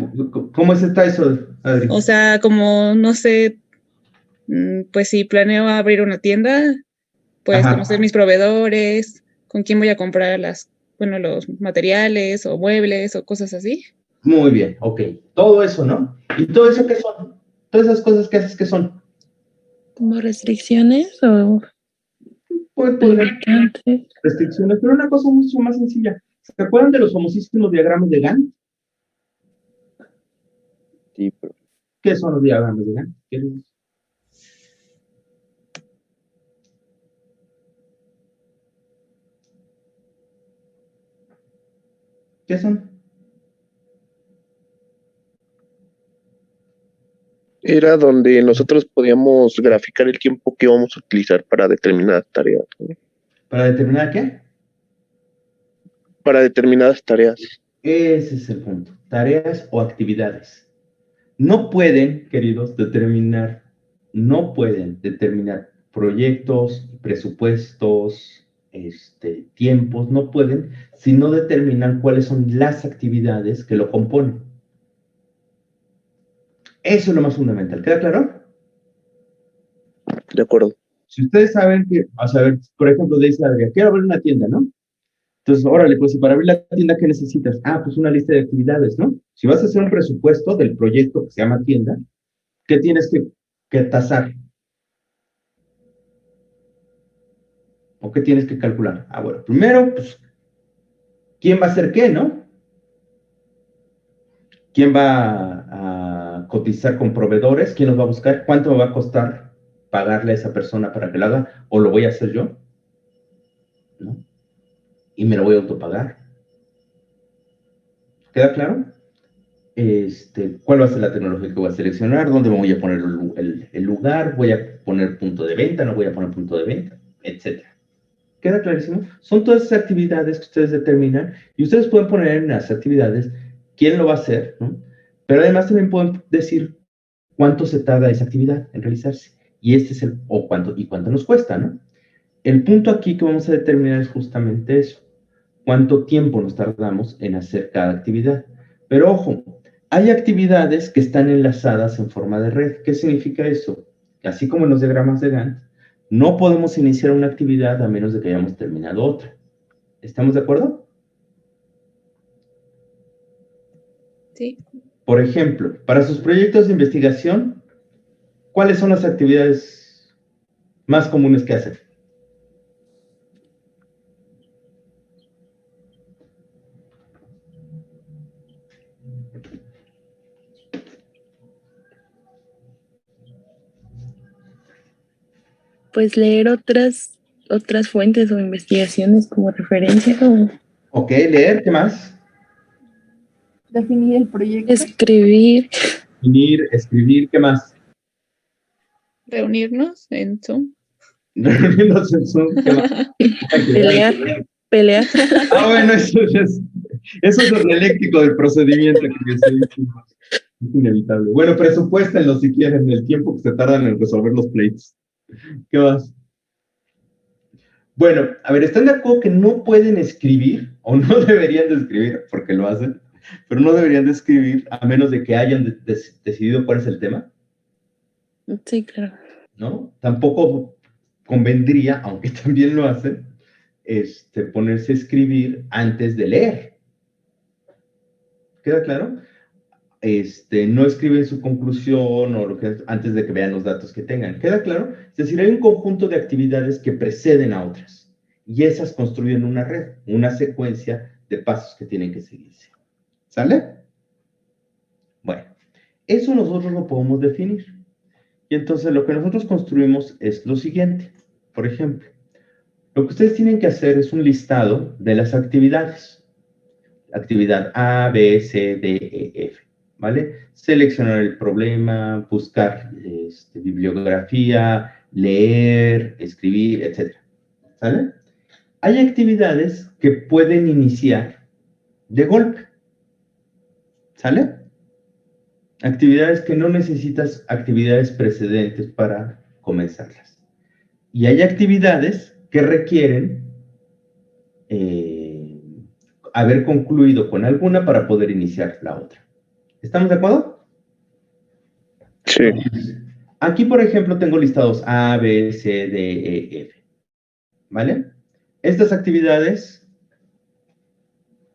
¿cómo está eso, Adri? O sea, como no sé, pues si planeo abrir una tienda, pues Ajá. conocer mis proveedores, con quién voy a comprar los materiales o muebles o cosas así. Muy bien, ok. Todo eso, ¿no? ¿Y todo eso qué son? Todas esas cosas que haces, ¿qué son? ¿Como restricciones o Podrían limitantes? restricciones, pero una cosa mucho más sencilla. ¿Se acuerdan de los famosísimos diagramas de Gantt? Sí, pero ¿Qué son los diagramas de Gantt? ¿Qué son? Era donde nosotros podíamos graficar el tiempo que íbamos a utilizar para determinadas tareas, ¿no? ¿Para determinar qué? Para determinadas tareas. Ese es el punto. Tareas o actividades. No pueden, queridos, determinar proyectos, presupuestos, tiempos, no pueden, si no determinan cuáles son las actividades que lo componen. Eso es lo más fundamental. ¿Queda claro? De acuerdo. Si ustedes saben que, a saber, por ejemplo, dice Adrián, quiero abrir una tienda, ¿no? Entonces, órale, pues para abrir la tienda, ¿qué necesitas? Ah, pues una lista de actividades, ¿no? Si vas a hacer un presupuesto del proyecto que se llama tienda, ¿qué tienes que tasar? ¿O qué tienes que calcular? Ah, bueno, primero, pues, ¿quién va a hacer qué, no? ¿Quién va a cotizar con proveedores? ¿Quién los va a buscar? ¿Cuánto me va a costar pagarle a esa persona para que lo haga? ¿O lo voy a hacer yo? ¿No? Y me lo voy a autopagar. ¿Queda claro? cuál va a ser la tecnología que voy a seleccionar, dónde voy a poner el lugar, voy a poner punto de venta, no voy a poner punto de venta, etc. ¿Queda clarísimo? Son todas esas actividades que ustedes determinan y ustedes pueden poner en las actividades quién lo va a hacer, ¿no? Pero además también pueden decir cuánto se tarda esa actividad en realizarse y cuánto nos cuesta, ¿no? El punto aquí que vamos a determinar es justamente eso, cuánto tiempo nos tardamos en hacer cada actividad. Pero ojo, hay actividades que están enlazadas en forma de red. ¿Qué significa eso? Así como en los diagramas de Gantt, no podemos iniciar una actividad a menos de que hayamos terminado otra. ¿Estamos de acuerdo? Sí. Por ejemplo, para sus proyectos de investigación, ¿cuáles son las actividades más comunes que hacen? Pues leer otras fuentes o investigaciones como referencia o Ok, leer, ¿qué más? definir el proyecto. Escribir. Definir, escribir, ¿qué más? Reunirnos en Zoom. Reunirnos en Zoom, ¿qué más? Pelear. Ah, bueno, eso es lo dialéctico del procedimiento que es inevitable. Bueno, presupuéstenlo si quieren, el tiempo que se tardan en resolver los pleitos. ¿Qué más? Bueno, a ver, ¿están de acuerdo que no pueden escribir o no deberían de escribir, porque lo hacen, pero no deberían de escribir a menos de que hayan decidido cuál es el tema? Sí, claro. ¿No? Tampoco convendría, aunque también lo hacen, ponerse a escribir antes de leer. ¿Queda claro? No escriben su conclusión o lo que es antes de que vean los datos que tengan. ¿Queda claro? Es decir, hay un conjunto de actividades que preceden a otras y esas construyen una red, una secuencia de pasos que tienen que seguirse. ¿Sale? Bueno, eso nosotros lo podemos definir. Y entonces lo que nosotros construimos es lo siguiente. Por ejemplo, lo que ustedes tienen que hacer es un listado de las actividades. Actividad A, B, C, D, E, F. ¿Vale? Seleccionar el problema, buscar bibliografía, leer, escribir, etc. ¿Sale? Hay actividades que pueden iniciar de golpe. ¿Sale? Actividades que no necesitas actividades precedentes para comenzarlas. Y hay actividades que requieren haber concluido con alguna para poder iniciar la otra. ¿Estamos de acuerdo? Sí. Aquí, por ejemplo, tengo listados A, B, C, D, E, F. ¿Vale? Estas actividades,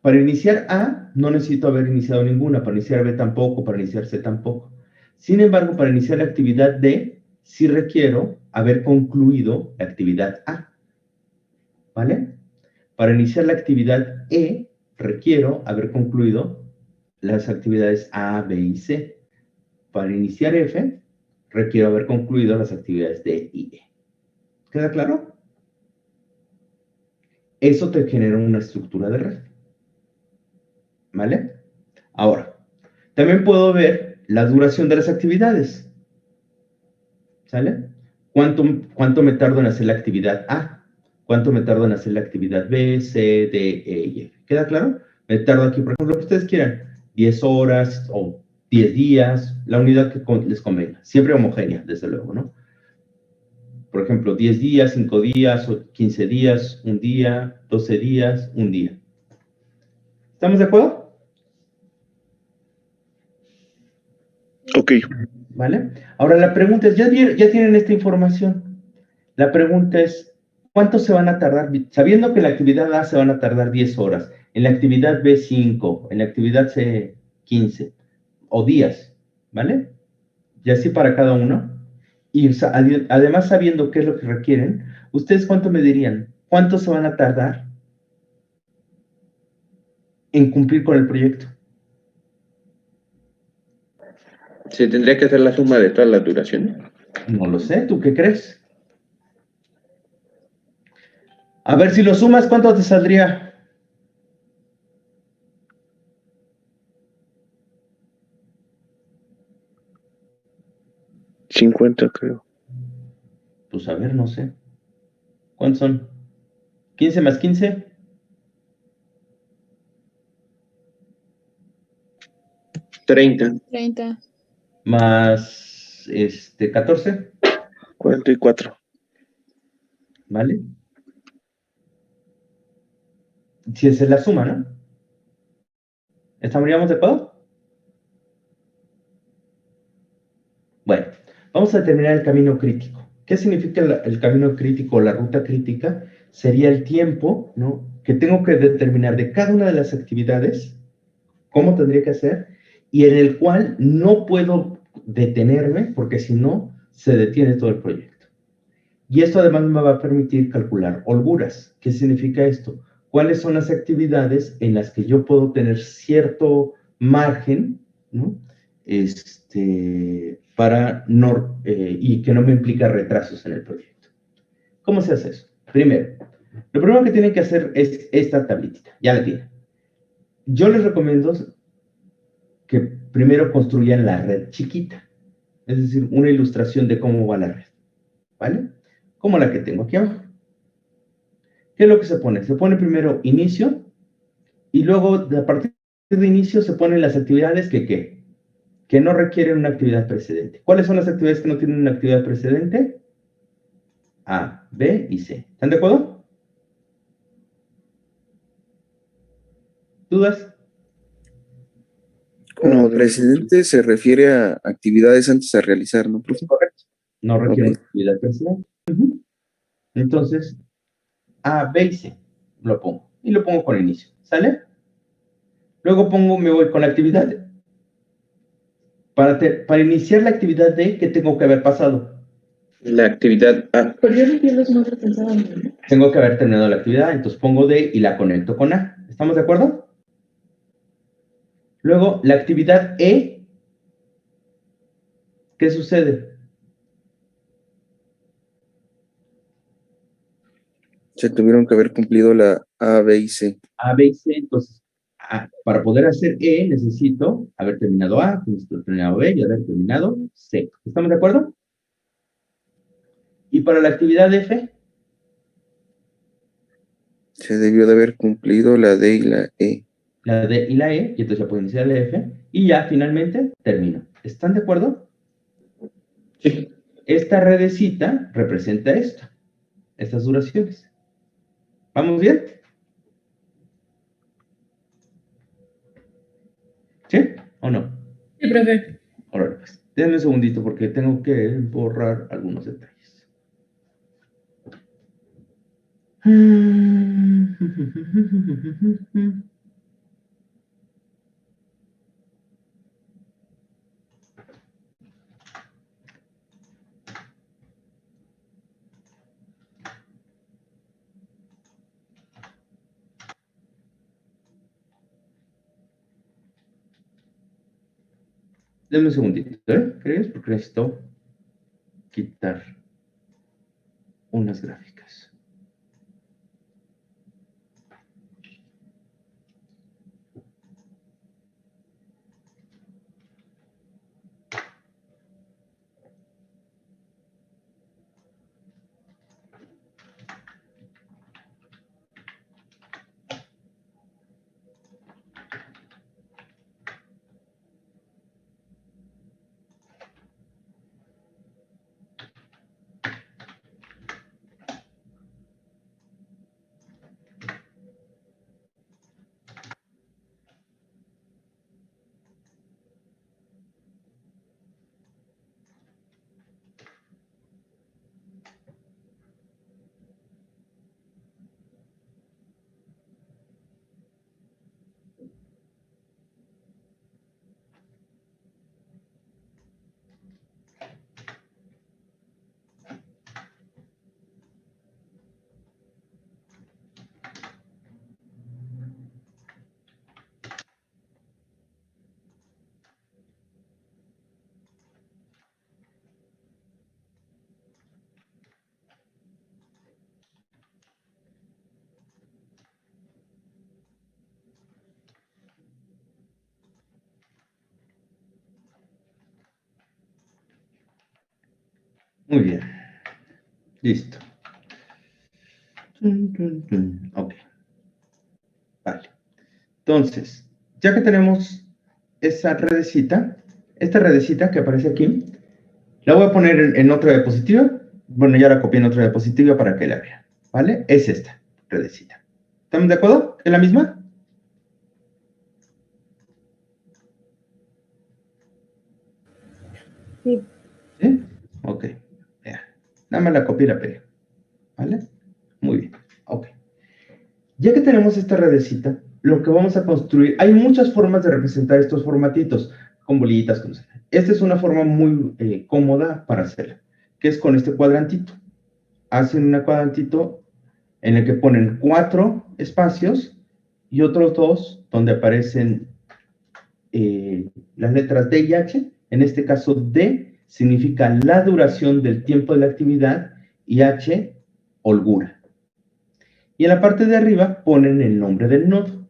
para iniciar A, no necesito haber iniciado ninguna, para iniciar B tampoco, para iniciar C tampoco. Sin embargo, para iniciar la actividad D, sí requiero haber concluido la actividad A. ¿Vale? Para iniciar la actividad E, requiero haber concluido las actividades A, B y C. Para iniciar F, requiero haber concluido las actividades D y E. ¿Queda claro? Eso te genera una estructura de red. ¿Vale? Ahora, también puedo ver la duración de las actividades. ¿Sale? ¿Cuánto me tardo en hacer la actividad A? ¿Cuánto me tardo en hacer la actividad B, C, D, E y F? ¿Queda claro? Me tardo aquí, por ejemplo, lo que ustedes quieran. 10 horas o 10 días, la unidad que les convenga. Siempre homogénea, desde luego, ¿no? Por ejemplo, 10 días, 5 días, 15 días, 1 día, 12 días, 1 día. ¿Estamos de acuerdo? Ok. ¿Vale? Ahora la pregunta es, ¿ya tienen esta información? La pregunta es, ¿cuánto se van a tardar? Sabiendo que en la actividad A se van a tardar 10 horas, en la actividad B 5, en la actividad C 15, o días, ¿vale? Y así para cada uno. Y además sabiendo qué es lo que requieren, ¿ustedes cuánto me dirían? ¿Cuánto se van a tardar en cumplir con el proyecto? ¿Se tendría que hacer la suma de todas las duraciones? No lo sé, ¿tú qué crees? A ver, si lo sumas, ¿cuánto te saldría? 50, creo. Pues a ver, no sé. ¿Cuántos son? 15 más 15. 30. 30. Más 14. 44. ¿Vale? Si esa es la suma, ¿no? ¿Estaríamos de acuerdo? Bueno, vamos a determinar el camino crítico. ¿Qué significa el camino crítico o la ruta crítica? Sería el tiempo, ¿no?, que tengo que determinar de cada una de las actividades, cómo tendría que hacer, y en el cual no puedo detenerme, porque si no, se detiene todo el proyecto. Y esto además me va a permitir calcular holguras. ¿Qué significa esto? ¿Cuáles son las actividades en las que yo puedo tener cierto margen, ¿no?, para no, y que no me implica retrasos en el proyecto? ¿Cómo se hace eso? Primero, lo primero que tienen que hacer es esta tablita. Ya la tienen. Yo les recomiendo que primero construyan la red chiquita, es decir, una ilustración de cómo va la red, ¿vale? Como la que tengo aquí abajo. ¿Qué es lo que se pone? Se pone primero inicio y luego a partir de inicio se ponen las actividades que no requieren una actividad precedente. ¿Cuáles son las actividades que no tienen una actividad precedente? A, B y C. ¿Están de acuerdo? ¿Dudas? Como precedente se refiere a actividades antes a realizar, ¿no, profe? Correcto. No requiere Ok. una actividad precedente. Entonces, A, B y C lo pongo. Y lo pongo con inicio. ¿Sale? Luego me voy con la actividad. Para iniciar la actividad D, ¿qué tengo que haber pasado? La actividad A. Pero yo no entiendo cómo se pensaba. Tengo que haber terminado la actividad, entonces pongo D y la conecto con A. ¿Estamos de acuerdo? Luego, la actividad E, ¿qué sucede? Se tuvieron que haber cumplido la A, B y C. A, B y C, entonces, para poder hacer E, necesito haber terminado A, necesito terminado B y haber terminado C. ¿Estamos de acuerdo? Y para la actividad F, Se debió de haber cumplido la D y la E. la D y la E, y entonces ya puedo iniciar la F, y ya finalmente termino. ¿Están de acuerdo? Sí. Esta redecita representa esto, estas duraciones. ¿Vamos bien? ¿Sí o no? Sí, profe. Ahora, pues, denme un segundito porque tengo que borrar algunos detalles. Denme un segundito, ¿Crees? Porque necesito quitar unas gráficas. Muy bien. Listo. Ok. Vale. Entonces, ya que tenemos esa redecita, esta redecita que aparece aquí, la voy a poner en otra diapositiva. Bueno, ya la copié en otra diapositiva para que la vean. ¿Vale? Es esta redecita. ¿Estamos de acuerdo? ¿Es la misma? Sí. ¿Sí? Ok. Ya. Nada más la copié y la pegué. ¿Vale? Muy bien. Ok. Ya que tenemos esta redecita, lo que vamos a construir, hay muchas formas de representar estos formatitos, con bolitas, con... Esta es una forma muy cómoda para hacerla, que es con este cuadrantito. Hacen un cuadrantito en el que ponen 4 espacios y otros 2 donde aparecen las letras D y H. En este caso, D significa la duración del tiempo de la actividad y H, holgura. Y en la parte de arriba ponen el nombre del nodo.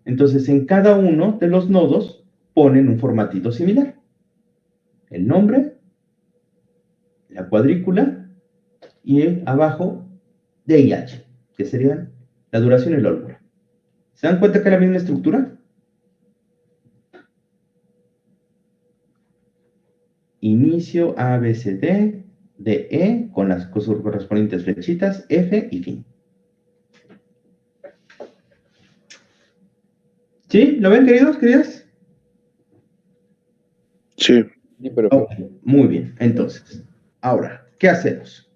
Entonces, en cada uno de los nodos ponen un formatito similar. El nombre, la cuadrícula y abajo D y H, que serían la duración y la holgura. ¿Se dan cuenta que es la misma estructura? Inicio A, B, C, D, D, E, con las correspondientes flechitas, F y fin. ¿Sí? ¿Lo ven, queridos, queridas? Sí. Sí, pero Ok, muy bien. Entonces, ahora, ¿qué hacemos?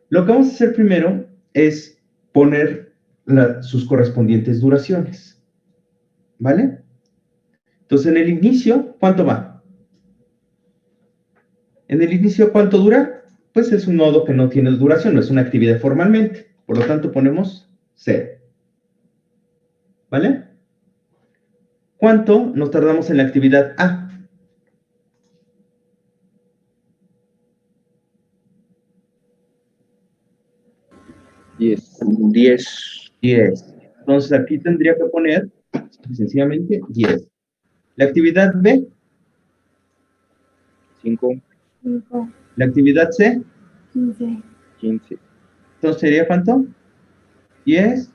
Lo que vamos a hacer primero es poner sus correspondientes duraciones. ¿Vale? Entonces, en el inicio, ¿cuánto va? En el inicio, ¿cuánto dura? Pues es un nodo que no tiene duración, no es una actividad formalmente. Por lo tanto, ponemos 0. ¿Vale? ¿Cuánto nos tardamos en la actividad A? 10. 10. 10. Entonces, aquí tendría que poner, sencillamente, 10. La actividad B, 5, 5, la actividad C, 15. 15. entonces sería ¿cuánto? 10,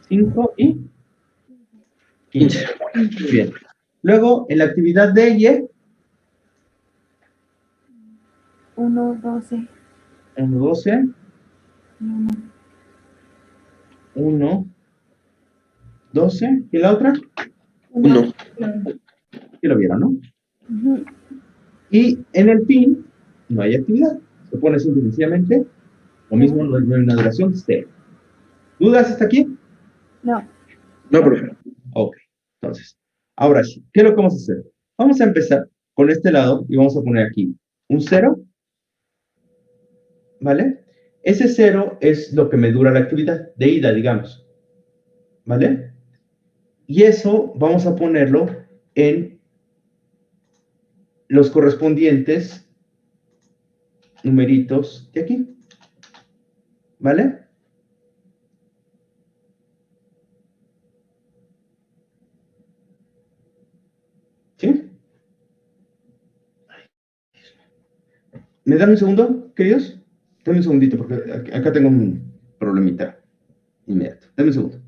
5 y 15. Muy bien. Luego, en la actividad D y E, 1, 12. 1, 12, 1. 1, 12, ¿y la otra? 1. Sí lo vieron, ¿no? Y en el fin, no hay actividad. Se pone simple y sencillamente lo mismo, no hay una duración, 0. ¿Dudas hasta aquí? No. No, profe. Ok, entonces, ahora sí, ¿qué es lo que vamos a hacer? Vamos a empezar con este lado y vamos a poner aquí un 0, ¿vale? Ese 0 es lo que me dura la actividad de ida, digamos, ¿vale? Y eso vamos a ponerlo en los correspondientes numeritos de aquí, ¿vale? ¿Sí? ¿Me dan un segundo, queridos? Dame un segundito, porque acá tengo un problemita inmediato. Dame un segundo.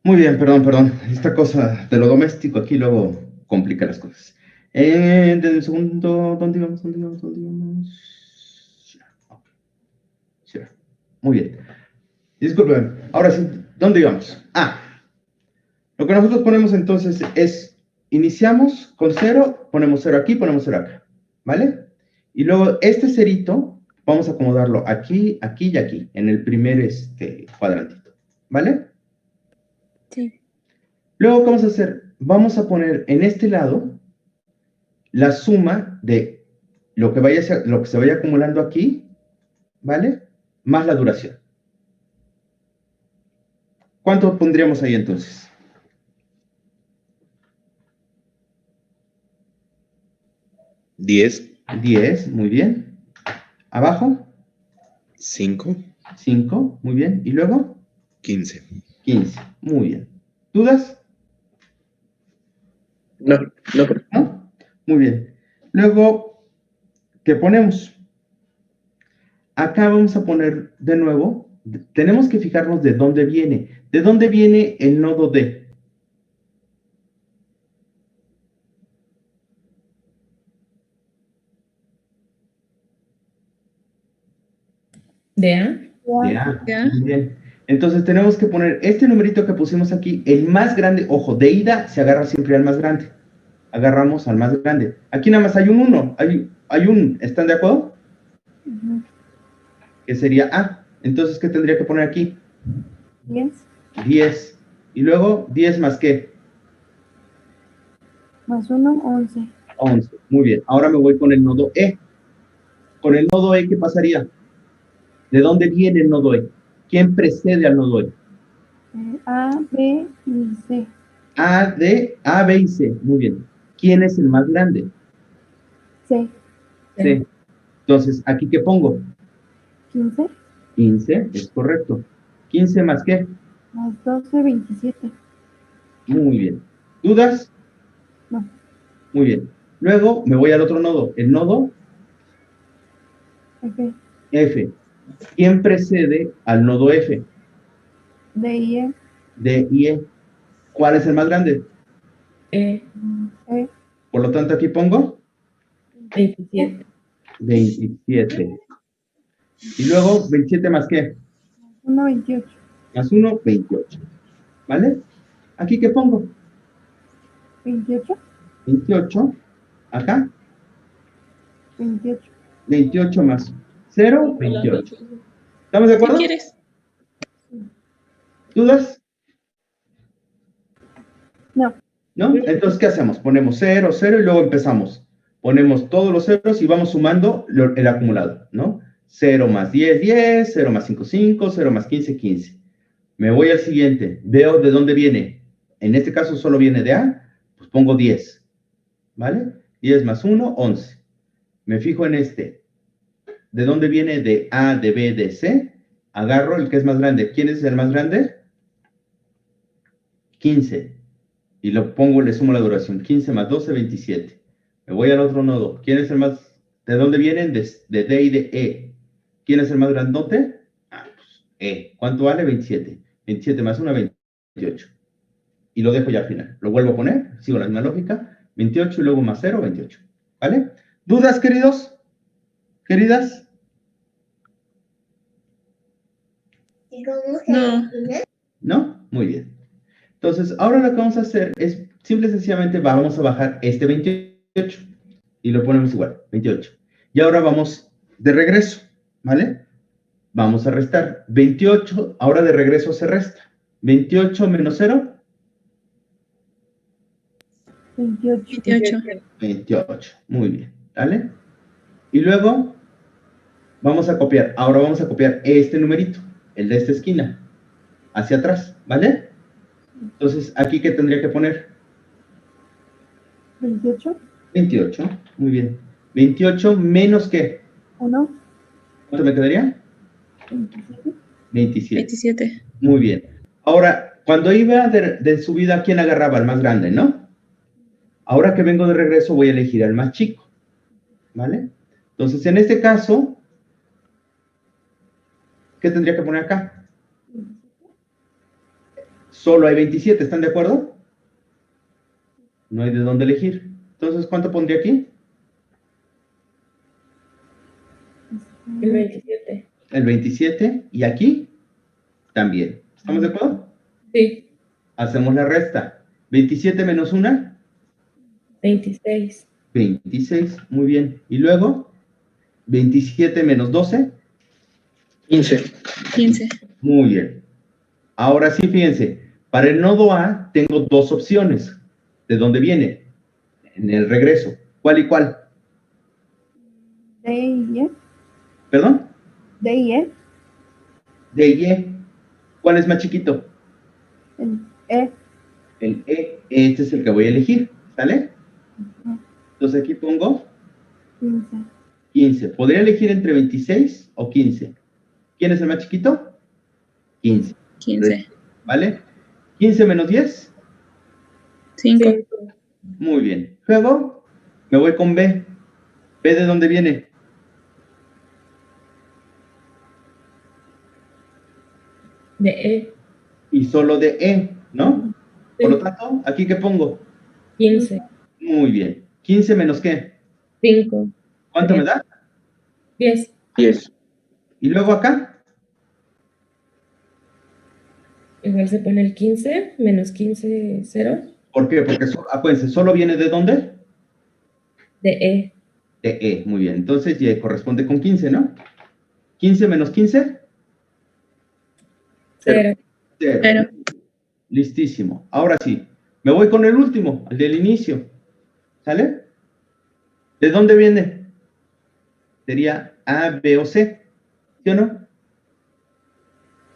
Muy bien, perdón. Esta cosa de lo doméstico aquí luego complica las cosas. Desde el segundo, ¿dónde íbamos? Sure. Muy bien. Disculpen, ahora sí, ¿dónde íbamos? Lo que nosotros ponemos entonces es, iniciamos con 0, ponemos 0 aquí, ponemos 0 acá, ¿vale? Y luego este cerito, vamos a acomodarlo aquí, aquí y aquí, en el primer cuadrantito, ¿vale? Sí. Luego, ¿qué vamos a hacer? Vamos a poner en este lado la suma de lo que se vaya acumulando aquí, ¿vale? Más la duración. ¿Cuánto pondríamos ahí entonces? 10, 10, muy bien. ¿Abajo? 5, 5, muy bien. ¿Y luego? 15. 15, muy bien. ¿Dudas? No. ¿No? Muy bien. Luego, ¿qué ponemos? Acá vamos a poner de nuevo, tenemos que fijarnos de dónde viene. ¿De dónde viene el nodo D? ¿De A? De A. Ya. Muy bien. Entonces tenemos que poner este numerito que pusimos aquí, el más grande. Ojo, de ida se agarra siempre al más grande. Agarramos al más grande. Aquí nada más hay un 1. Hay un, ¿están de acuerdo? Que sería A. Entonces, ¿qué tendría que poner aquí? 10 10. Y luego, 10 más qué? más 1, 11. 11. Muy bien. Ahora me voy con el nodo E. Con el nodo E, ¿qué pasaría? ¿De dónde viene el nodo E? ¿Quién precede al nodo E? A, B y C. A, B y C. Muy bien. ¿Quién es el más grande? C. C. Entonces, ¿aquí qué pongo? 15 15, es correcto. ¿15 más qué? más 12, 27. Muy bien. ¿Dudas? No. Muy bien. Luego me voy al otro nodo. El nodo F. F. ¿Quién precede al nodo F? D, I, E. D y E. ¿Cuál es el más grande? E. E. Por lo tanto, aquí pongo 27. 27. Y luego, 27 más qué? 1, 28. Más 1, 28. ¿Vale? ¿Aquí qué pongo? 28. 28. Acá, 28. 28 más 0, 28. ¿Estamos de ¿Qué acuerdo? quieres? ¿Dudas? No. ¿No? Entonces, ¿qué hacemos? Ponemos 0, 0 y luego empezamos. Ponemos todos los ceros y vamos sumando el acumulado, ¿no? 0 más 10, 10, 0 más 5, 5, 0 más 15, 15. Me voy al siguiente, veo de dónde viene. En este caso solo viene de A, pues pongo 10, ¿vale? 10 más 1, 11. Me fijo en este. ¿De dónde viene? De A, de B, de C. Agarro el que es más grande. ¿Quién es el más grande? 15. Y lo pongo, le sumo la duración. 15 más 12, 27. Me voy al otro nodo. ¿Quién es el más? ¿De dónde vienen? De D y de E. ¿Quién es el más grandote? Pues E. ¿Cuánto vale? 27. 27 más 1, 28. Y lo dejo ya al final. Lo vuelvo a poner. Sigo la misma lógica. 28 y luego más 0, 28. ¿Vale? ¿Dudas, queridos? ¿Queridas? No. ¿No? Muy bien. Entonces, ahora lo que vamos a hacer es, simple y sencillamente, vamos a bajar este 28 y lo ponemos igual, 28. Y ahora vamos de regreso, ¿vale? Vamos a restar. 28, ahora de regreso se resta. 28 menos 0. 28. 28. Muy bien, ¿vale? Y luego vamos a copiar. Ahora vamos a copiar este numerito, el de esta esquina, hacia atrás, ¿vale? Entonces, ¿aquí qué tendría que poner? 28. 28, muy bien. 28 menos ¿qué? 1. ¿Cuánto me quedaría? 27. 27. 27. Muy bien. Ahora, cuando iba de subida, ¿quién agarraba? El más grande, ¿no? Ahora que vengo de regreso, voy a elegir al más chico, ¿vale? Entonces, en este caso, ¿qué tendría que poner acá? solo hay 27, ¿están de acuerdo? No hay de dónde elegir. Entonces, ¿cuánto pondría aquí? El 27. El 27. Y aquí también. ¿Estamos de acuerdo? Sí. Hacemos la resta. 27 menos 1. 26. 26. Muy bien. Y luego, 27 menos 12. 15. 15. Muy bien. Ahora sí, fíjense. Para el nodo A tengo dos opciones. ¿De dónde viene? En el regreso. ¿Cuál y cuál? D y E. ¿Perdón? D y E. D y E. ¿Cuál es más chiquito? El E. El E. Este es el que voy a elegir. ¿Sale? Entonces aquí pongo 15. 15. ¿Podría elegir entre 26 o 15? ¿Quién es el más chiquito? 15. 15. ¿Vale? 15 menos 10. 5. 5. Muy bien. Luego me voy con B. ¿B de dónde viene? De E. Y solo de E, ¿no? Sí. Por lo tanto, ¿aquí qué pongo? 15. Muy bien. ¿15 menos qué? 5. ¿Cuánto me da? 10. 10. Y luego acá, Igual se pone el 15 menos 15, 0. ¿por qué? Porque acuérdense, ¿solo viene de dónde? De E. De E, muy bien. Entonces ya corresponde con 15, ¿no? 15 menos 15. 0. 0. Pero Listísimo. Ahora sí, me voy con el último, el del inicio. ¿Sale? ¿De dónde viene? Sería A, B o C. ¿Sí o no?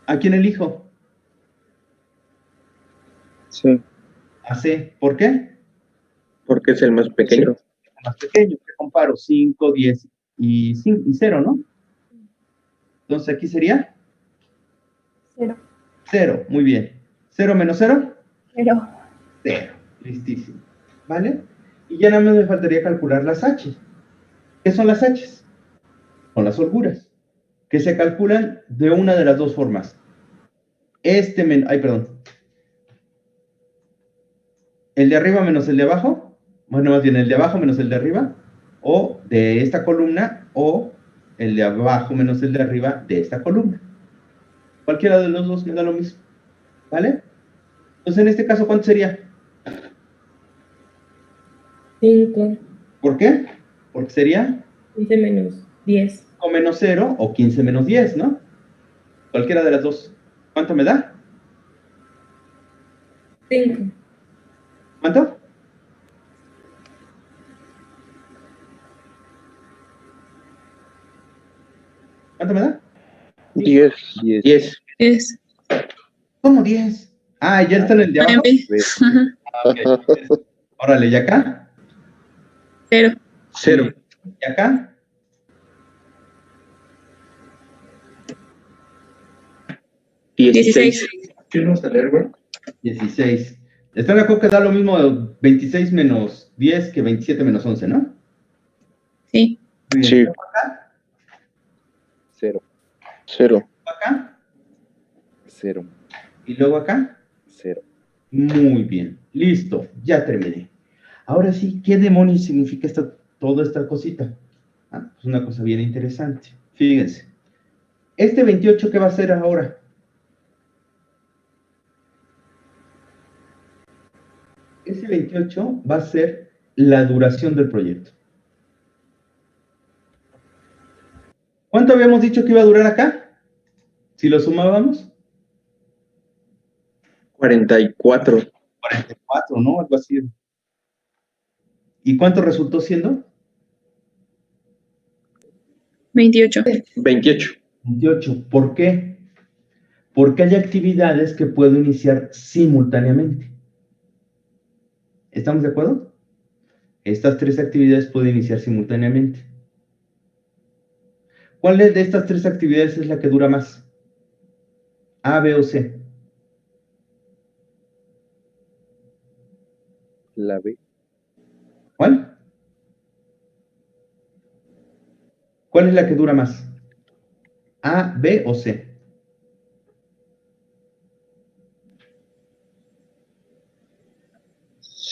¿A quién elijo? Sí. A C. ¿Por qué? Porque es el más pequeño. Más pequeño. ¿Qué comparo? 5, 10 y 0, ¿no? Entonces aquí sería 0. 0. Muy bien. 0 menos 0. 0. 0. Listísimo. ¿Vale? Y ya nada más me faltaría calcular las H. ¿Qué son las H? Son las holguras, que se calculan de una de las dos formas. Ay, perdón. El de arriba menos el de abajo, bueno, más bien el de abajo menos el de arriba, o de esta columna, o el de abajo menos el de arriba de esta columna. Cualquiera de los dos me da lo mismo. ¿Vale? Entonces, en este caso, ¿cuánto sería? 5. ¿Por qué? Porque sería 15 menos 10. o menos 0 o 15 menos 10, ¿no? Cualquiera de las dos. ¿Cuánto me da? 5. ¿Cuánto? ¿Cuánto me da? 10. 10. es. ¿Cómo 10? Ah, ¿ya está en el de abajo? Ah, ok. Órale, ¿y acá? 0. 0. ¿Y acá? 16. ¿Qué no vas a leer, güey? 16. ¿Están de acuerdo que da lo mismo 26 menos 10 que 27 menos 11, no? Sí. Muy bien. Sí. ¿Y luego acá? 0. 0. ¿Acá? 0. ¿Y luego acá? 0. Muy bien. Listo, ya terminé. Ahora sí, ¿qué demonios significa toda esta cosita? Ah, es una cosa bien interesante. Fíjense. Este 28, ¿qué va a ser ahora? Ese 28 va a ser la duración del proyecto. ¿Cuánto habíamos dicho que iba a durar acá? Si lo sumábamos. 44. 44, ¿no? Algo así. ¿Y cuánto resultó siendo? 28. 28. 28. ¿Por qué? Porque hay actividades que puedo iniciar simultáneamente. ¿Estamos de acuerdo? Estas tres actividades puedo iniciar simultáneamente. ¿Cuál de estas tres actividades es la que dura más? A, B o C. La B. ¿Cuál? ¿Cuál es la que dura más? A, B o C.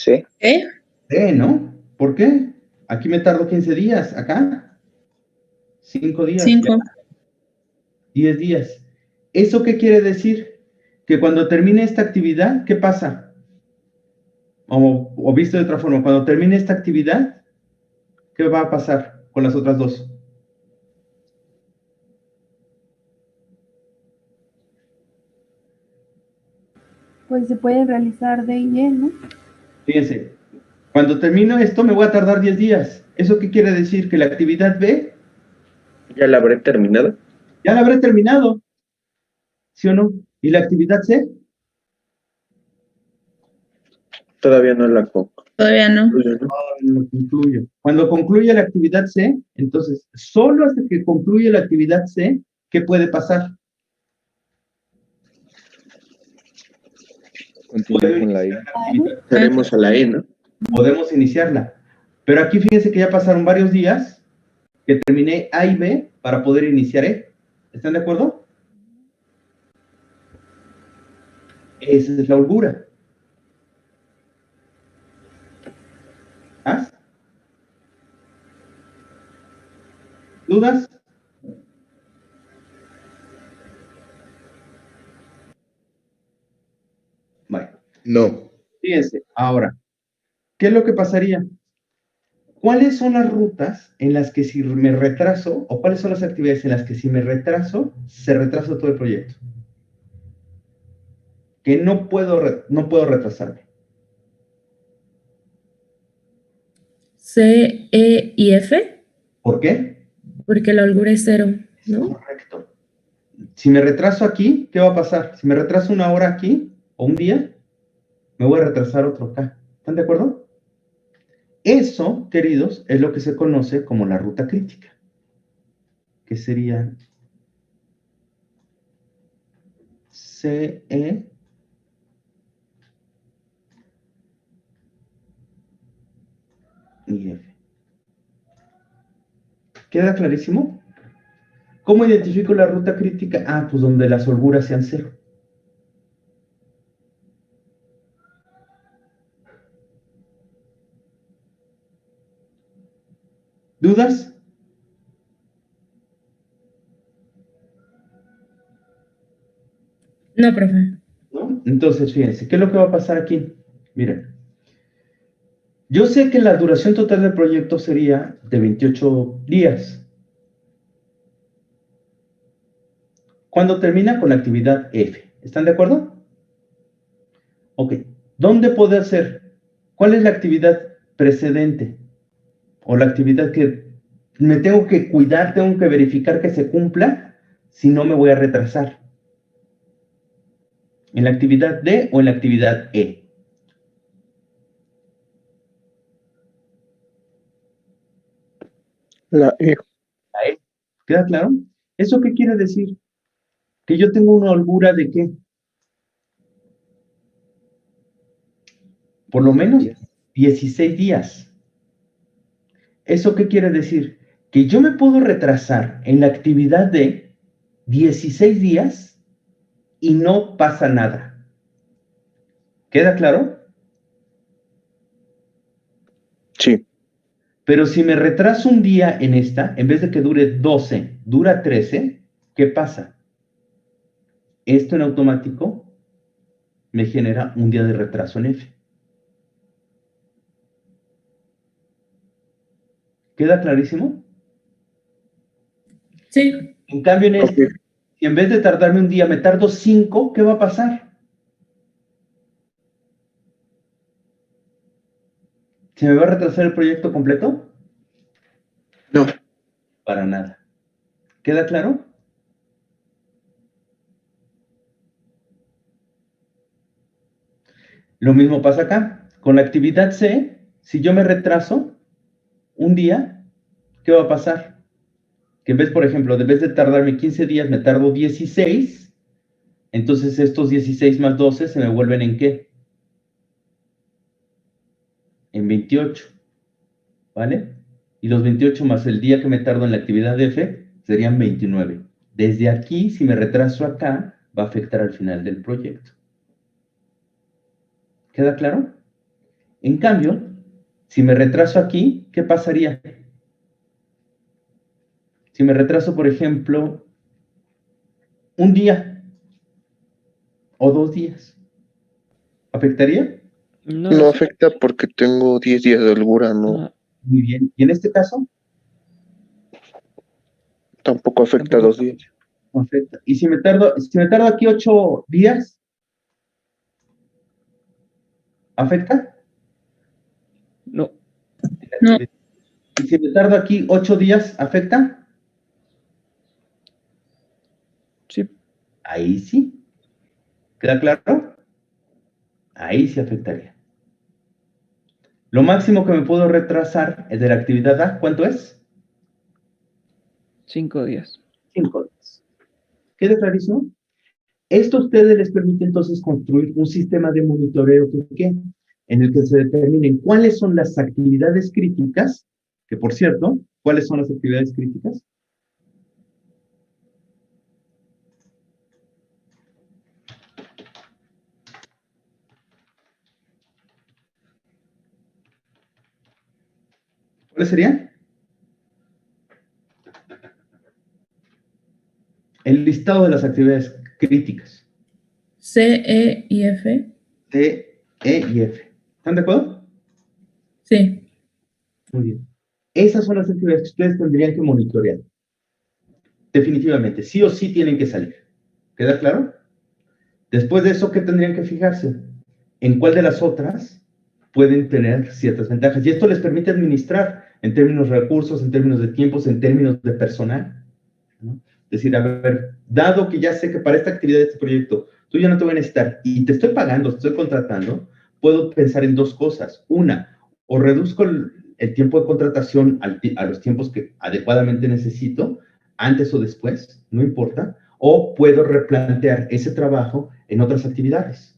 C. ¿No? ¿Por qué? Aquí me tardo 15 días, acá 5 días, 5. 10 días. ¿Eso qué quiere decir? Que cuando termine esta actividad, ¿qué pasa? O visto de otra forma, cuando termine esta actividad, ¿qué va a pasar con las otras dos? Pues se pueden realizar D y E, ¿no? Fíjense, cuando termino esto me voy a tardar 10 días. ¿Eso qué quiere decir? Que la actividad B ¿Ya la habré terminado? ya la habré terminado, ¿sí o no? ¿Y la actividad C? Todavía no la concluyo. Todavía no. No concluyo. Cuando concluye la actividad C, entonces, solo hasta que concluye la actividad C, ¿qué puede pasar? Continuar con la E. Haremos a la E, ¿no? Podemos iniciarla. Pero aquí fíjense que ya pasaron varios días que terminé A y B para poder iniciar E. ¿Están de acuerdo? Esa es la holgura. ¿Ah? ¿Dudas? Bueno. No. Fíjense, ahora, ¿qué es lo que pasaría? ¿Cuáles son las rutas en las que si me retraso, o cuáles son las actividades en las que si me retraso, se retrasa todo el proyecto? Que no puedo retrasarme. C, E y F, ¿Por qué? porque la holgura es 0, ¿no? Correcto. Si me retraso aquí, ¿qué va a pasar? Si me retraso una hora aquí, o un día, me voy a retrasar otro acá. ¿Están de acuerdo? Eso, queridos, es lo que se conoce como la ruta crítica. Que sería CE y F. ¿Queda clarísimo? ¿Cómo identifico la ruta crítica? Ah, pues donde las holguras sean 0. ¿Dudas? No, profe. ¿No? Entonces, fíjense, ¿qué es lo que va a pasar aquí? Miren, yo sé que la duración total del proyecto sería de 28 días. Cuando termina con la actividad F. ¿Están de acuerdo? Ok. ¿Dónde puede hacer? ¿Cuál es la actividad precedente? O la actividad que me tengo que cuidar, tengo que verificar que se cumpla, si no me voy a retrasar. ¿En la actividad D o en la actividad E? La E. La E. ¿Queda claro? ¿Eso qué quiere decir? Que yo tengo una holgura de ¿qué? Por lo menos 16 días. ¿Eso qué quiere decir? Que yo me puedo retrasar en la actividad de 16 días y no pasa nada. ¿Queda claro? Sí. Pero si me retraso un día en esta, en vez de que dure 12, dura 13, ¿qué pasa? Esto en automático me genera un día de retraso en F. ¿Queda clarísimo? Sí. En cambio, en este, si en vez de tardarme un día me tardo 5, ¿qué va a pasar? ¿Se me va a retrasar el proyecto completo? No. Para nada. ¿Queda claro? Lo mismo pasa acá. Con la actividad C, si yo me retraso un día, ¿qué va a pasar? Que en vez, por ejemplo, de vez de tardarme 15 días, me tardo 16, entonces estos 16 más 12 se me vuelven ¿en qué? En 28, ¿vale? Y los 28 más el día que me tardo en la actividad F serían 29. Desde aquí, si me retraso acá, va a afectar al final del proyecto. ¿Queda claro? En cambio, si me retraso aquí, ¿qué pasaría? Si me retraso, por ejemplo, un día o 2 días, ¿afectaría? No afecta porque tengo 10 días de holgura, no. Muy bien. ¿Y en este caso? Tampoco afecta 2 días. No afecta. ¿Y si me tardo aquí 8 días? ¿Afecta? No. No. ¿Y si me tardo aquí 8 días, afecta? Sí. Ahí sí. ¿Queda claro? Ahí sí afectaría. Lo máximo que me puedo retrasar es de la actividad A, ¿cuánto es? 5 días. 5 días. ¿Queda clarísimo? Esto a ustedes les permite entonces construir un sistema de monitoreo en el que se determinen cuáles son las actividades críticas, que por cierto, ¿cuáles son las actividades críticas? ¿Cuáles serían? El listado de las actividades críticas. C, E y F. C, E y F. ¿Están de acuerdo? Sí. Muy bien. Esas son las actividades que ustedes tendrían que monitorear. Definitivamente, sí o sí tienen que salir. ¿Queda claro? Después de eso, ¿qué tendrían que fijarse? En cuál de las otras pueden tener ciertas ventajas. Y esto les permite administrar en términos de recursos, en términos de tiempos, en términos de personal, ¿no? Es decir, a ver, dado que ya sé que para esta actividad de este proyecto tú ya no te voy a necesitar y te estoy pagando, te estoy contratando, puedo pensar en dos cosas. Una, o reduzco el tiempo de contratación a los tiempos que adecuadamente necesito, antes o después, no importa, o puedo replantear ese trabajo en otras actividades,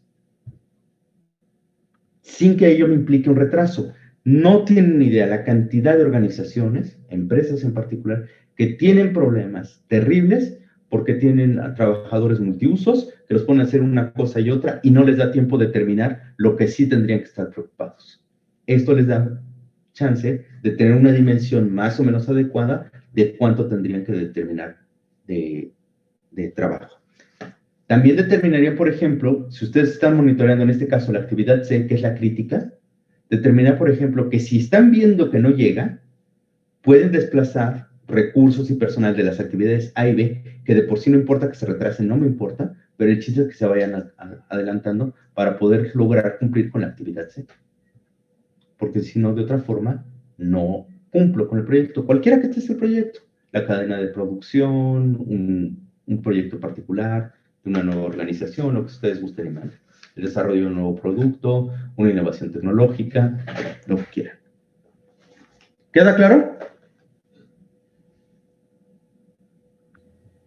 sin que ello me implique un retraso. No tienen ni idea la cantidad de organizaciones, empresas en particular, que tienen problemas terribles porque tienen a trabajadores multiusos que los ponen a hacer una cosa y otra y no les da tiempo de terminar lo que sí tendrían que estar preocupados. Esto les da chance de tener una dimensión más o menos adecuada de cuánto tendrían que determinar de trabajo. También determinaría, por ejemplo, si ustedes están monitoreando en este caso la actividad C, que es la crítica, determinar, por ejemplo, que si están viendo que no llega, pueden desplazar recursos y personal de las actividades A y B, que de por sí no importa que se retrasen, no me importa, pero el chiste es que se vayan adelantando para poder lograr cumplir con la actividad C. Porque si no, de otra forma, no cumplo con el proyecto, cualquiera que esté el proyecto, la cadena de producción, un proyecto particular, una nueva organización, lo que ustedes gusten y manden, el desarrollo de un nuevo producto, una innovación tecnológica, lo que quieran. ¿Queda claro?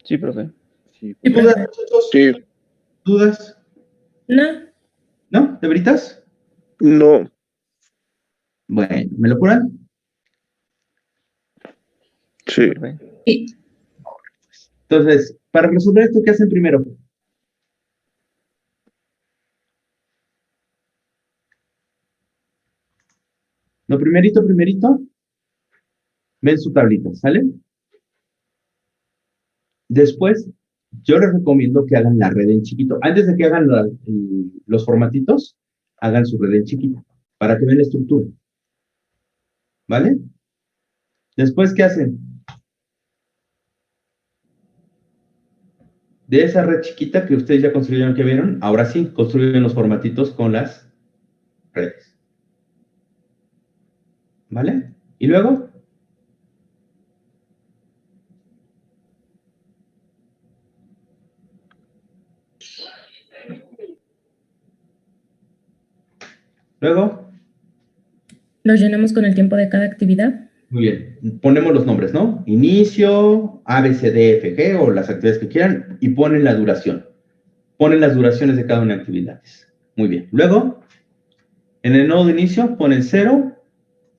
Sí, profe. ¿Dudas, muchachos? Sí. ¿Dudas? No. ¿No? ¿De veritas? No. Bueno, ¿me lo juran? Sí. Sí. Entonces, para resolver esto, ¿qué hacen primero? Lo primerito, ven su tablita, ¿sale? Después, yo les recomiendo que hagan la red en chiquito. Antes de que hagan los formatitos, hagan su red en chiquito, para que vean la estructura. ¿Vale? Después, ¿qué hacen? De esa red chiquita que ustedes ya construyeron, que vieron, ahora sí, construyen los formatitos con las redes. ¿Vale? Y luego, Los llenamos con el tiempo de cada actividad. muy bien, ponemos los nombres, ¿no? Inicio, A, B, C, D, F, G, o las actividades que quieran, y ponen la duración. Ponen las duraciones de cada una de las actividades. Muy bien. Luego, en el nodo de inicio, ponen 0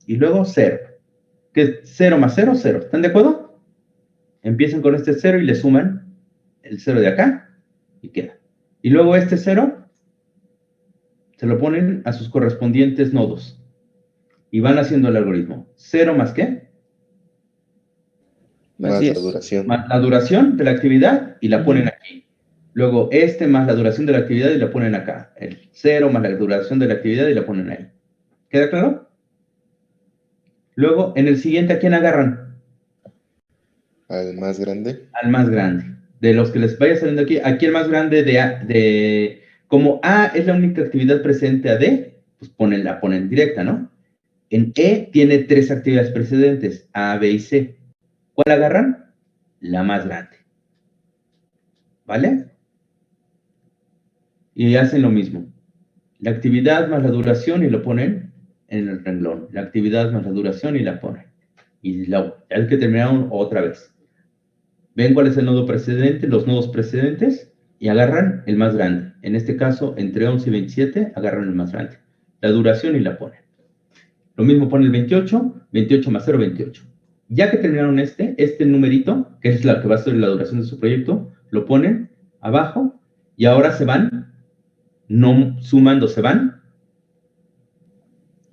y luego 0. Que es 0 más 0, 0. ¿Están de acuerdo? Empiezan con este 0 y le suman el 0 de acá y queda. Y luego este 0 se lo ponen a sus correspondientes nodos y van haciendo el algoritmo. 0 más ¿qué? Más Así la es. duración. Más la duración de la actividad y la ponen aquí. Luego más la duración de la actividad y la ponen acá. El 0 más la duración de la actividad y la ponen ahí. ¿Queda claro? Luego, en el siguiente, ¿a quién agarran? Al más grande. Al más grande. De los que les vaya saliendo aquí el más grande como A es la única actividad precedente a D, pues la ponen directa, ¿no? En E tiene 3 actividades precedentes, A, B y C. ¿Cuál agarran? La más grande. ¿Vale? Y hacen lo mismo. La actividad más la duración y lo ponen en el renglón. La actividad más la duración y la ponen. Y ya es que terminaron otra vez. Ven cuál es el nodo precedente, los nodos precedentes, y agarran el más grande. En este caso, entre 11 y 27, agarran el más grande. La duración y la ponen. Lo mismo pone el 28, 28 más 0, 28. Ya que terminaron este numerito, que es la que va a ser la duración de su proyecto, lo ponen abajo y ahora se van, no sumando, se van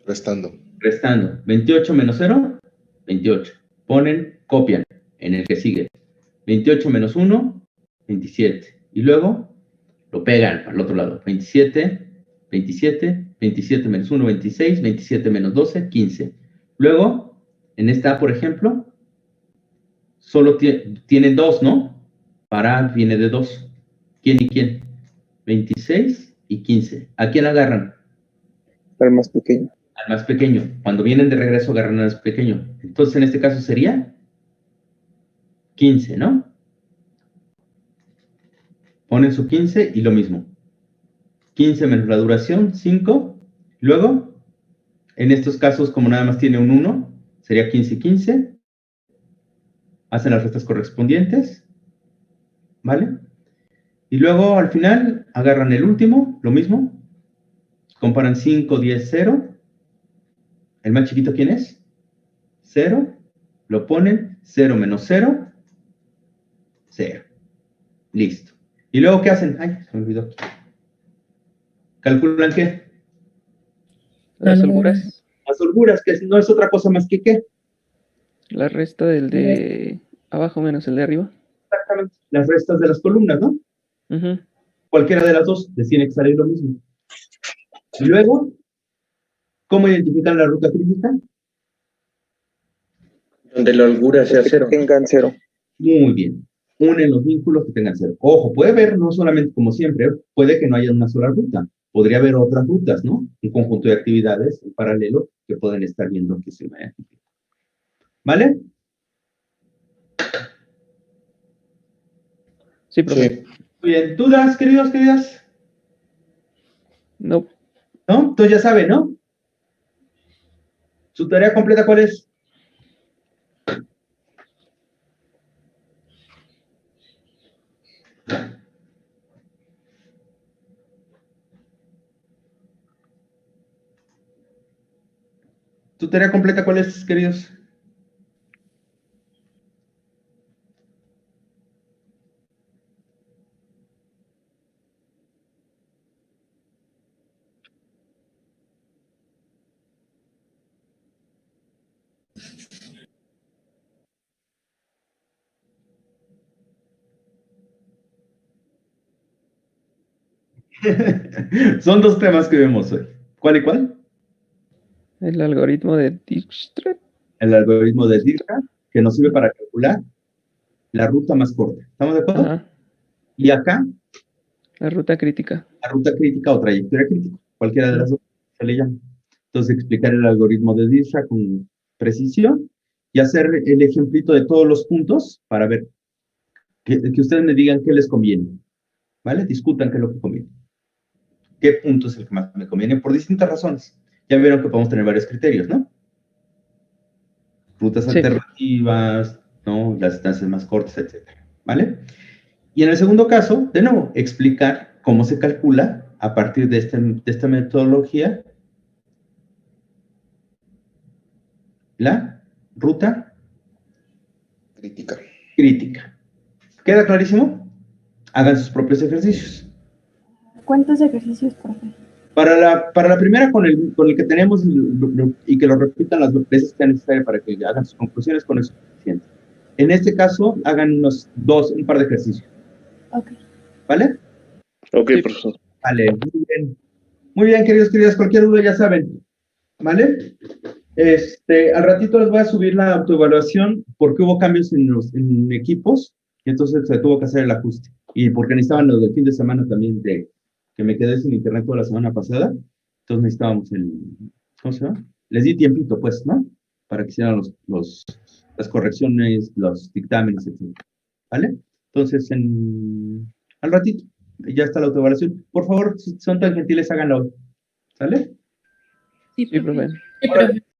Restando. 28 menos 0, 28. Copian en el que sigue. 28 menos 1, 27. Y luego lo pegan al otro lado. 27, 27, 27 menos 1, 26, 27 menos 12, 15. Luego, en esta, por ejemplo, solo tiene 2, ¿no? Para viene de 2. ¿Quién y quién? 26 y 15. ¿A quién agarran? Al más pequeño. Al más pequeño. Cuando vienen de regreso agarran al más pequeño. Entonces, en este caso sería 15, ¿no? Ponen su 15 y lo mismo. 15 menos la duración, 5. Luego, en estos casos, como nada más tiene un 1, sería 15 y 15. Hacen las restas correspondientes. ¿Vale? Y luego, al final, agarran el último, lo mismo. Comparan 5, 10, 0. ¿El más chiquito quién es? 0. Lo ponen. 0 menos 0. 0. Listo. ¿Y luego qué hacen? Ay, se me olvidó. ¿Calculan qué? Las holguras. Las holguras, que no es otra cosa más que qué. La resta del de abajo menos el de arriba. Exactamente. Las restas de las columnas, ¿no? Ujú. Cualquiera de las dos les tiene que salir lo mismo. Y luego, ¿cómo identifican la ruta crítica? Donde la holgura sea 0. Tengan 0. Muy bien. Unen los vínculos que tengan 0. Ojo, puede haber, no solamente como siempre, puede que no haya una sola ruta. Podría haber otras rutas, ¿no? Un conjunto de actividades en paralelo que pueden estar viendo que se vayan. ¿Vale? Sí, profe. Muy bien. ¿Dudas, queridos, queridas? No. ¿No? Entonces ya saben, ¿no? ¿Su tarea completa cuál es? ¿Tu tarea completa cuál es, queridos? Son dos temas que vemos hoy. ¿Cuál y cuál? El algoritmo de Dijkstra. El algoritmo de Dijkstra, que nos sirve para calcular la ruta más corta. ¿Estamos de acuerdo? Ajá. Y acá, La ruta crítica. la ruta crítica o trayectoria crítica. Cualquiera de las dos se le llama. Entonces, explicar el algoritmo de Dijkstra con precisión y hacer el ejemplito de todos los puntos para ver que ustedes me digan qué les conviene. ¿Vale? Discutan qué es lo que conviene. ¿Qué punto es el que más me conviene? Por distintas razones. Ya vieron que podemos tener varios criterios, ¿no? Rutas alternativas, ¿no? Las distancias más cortas, etcétera. ¿Vale? Y en el segundo caso, de nuevo, explicar cómo se calcula a partir de esta metodología la ruta crítica. ¿Queda clarísimo? Hagan sus propios ejercicios. ¿Cuántos ejercicios, profe? Para la primera, con el que tenemos y que lo repitan las veces que sea necesario para que hagan sus conclusiones, con eso es suficiente. En este caso, hagan un par de ejercicios. Ok. ¿Vale? Ok, profesor. Vale, muy bien. Muy bien, queridas, cualquier duda ya saben. ¿Vale? Al ratito les voy a subir la autoevaluación porque hubo cambios en equipos y entonces se tuvo que hacer el ajuste. Y porque necesitaban lo del fin de semana también que me quedé sin internet toda la semana pasada. Entonces necesitábamos ¿cómo se llama? Les di tiempito, pues, ¿no? Para que hicieran las correcciones, los dictámenes, etc. ¿Vale? Entonces, al ratito, ya está la autoevaluación. Por favor, si son tan gentiles, háganlo hoy. ¿Sale? Sí, profe. Sí, profe.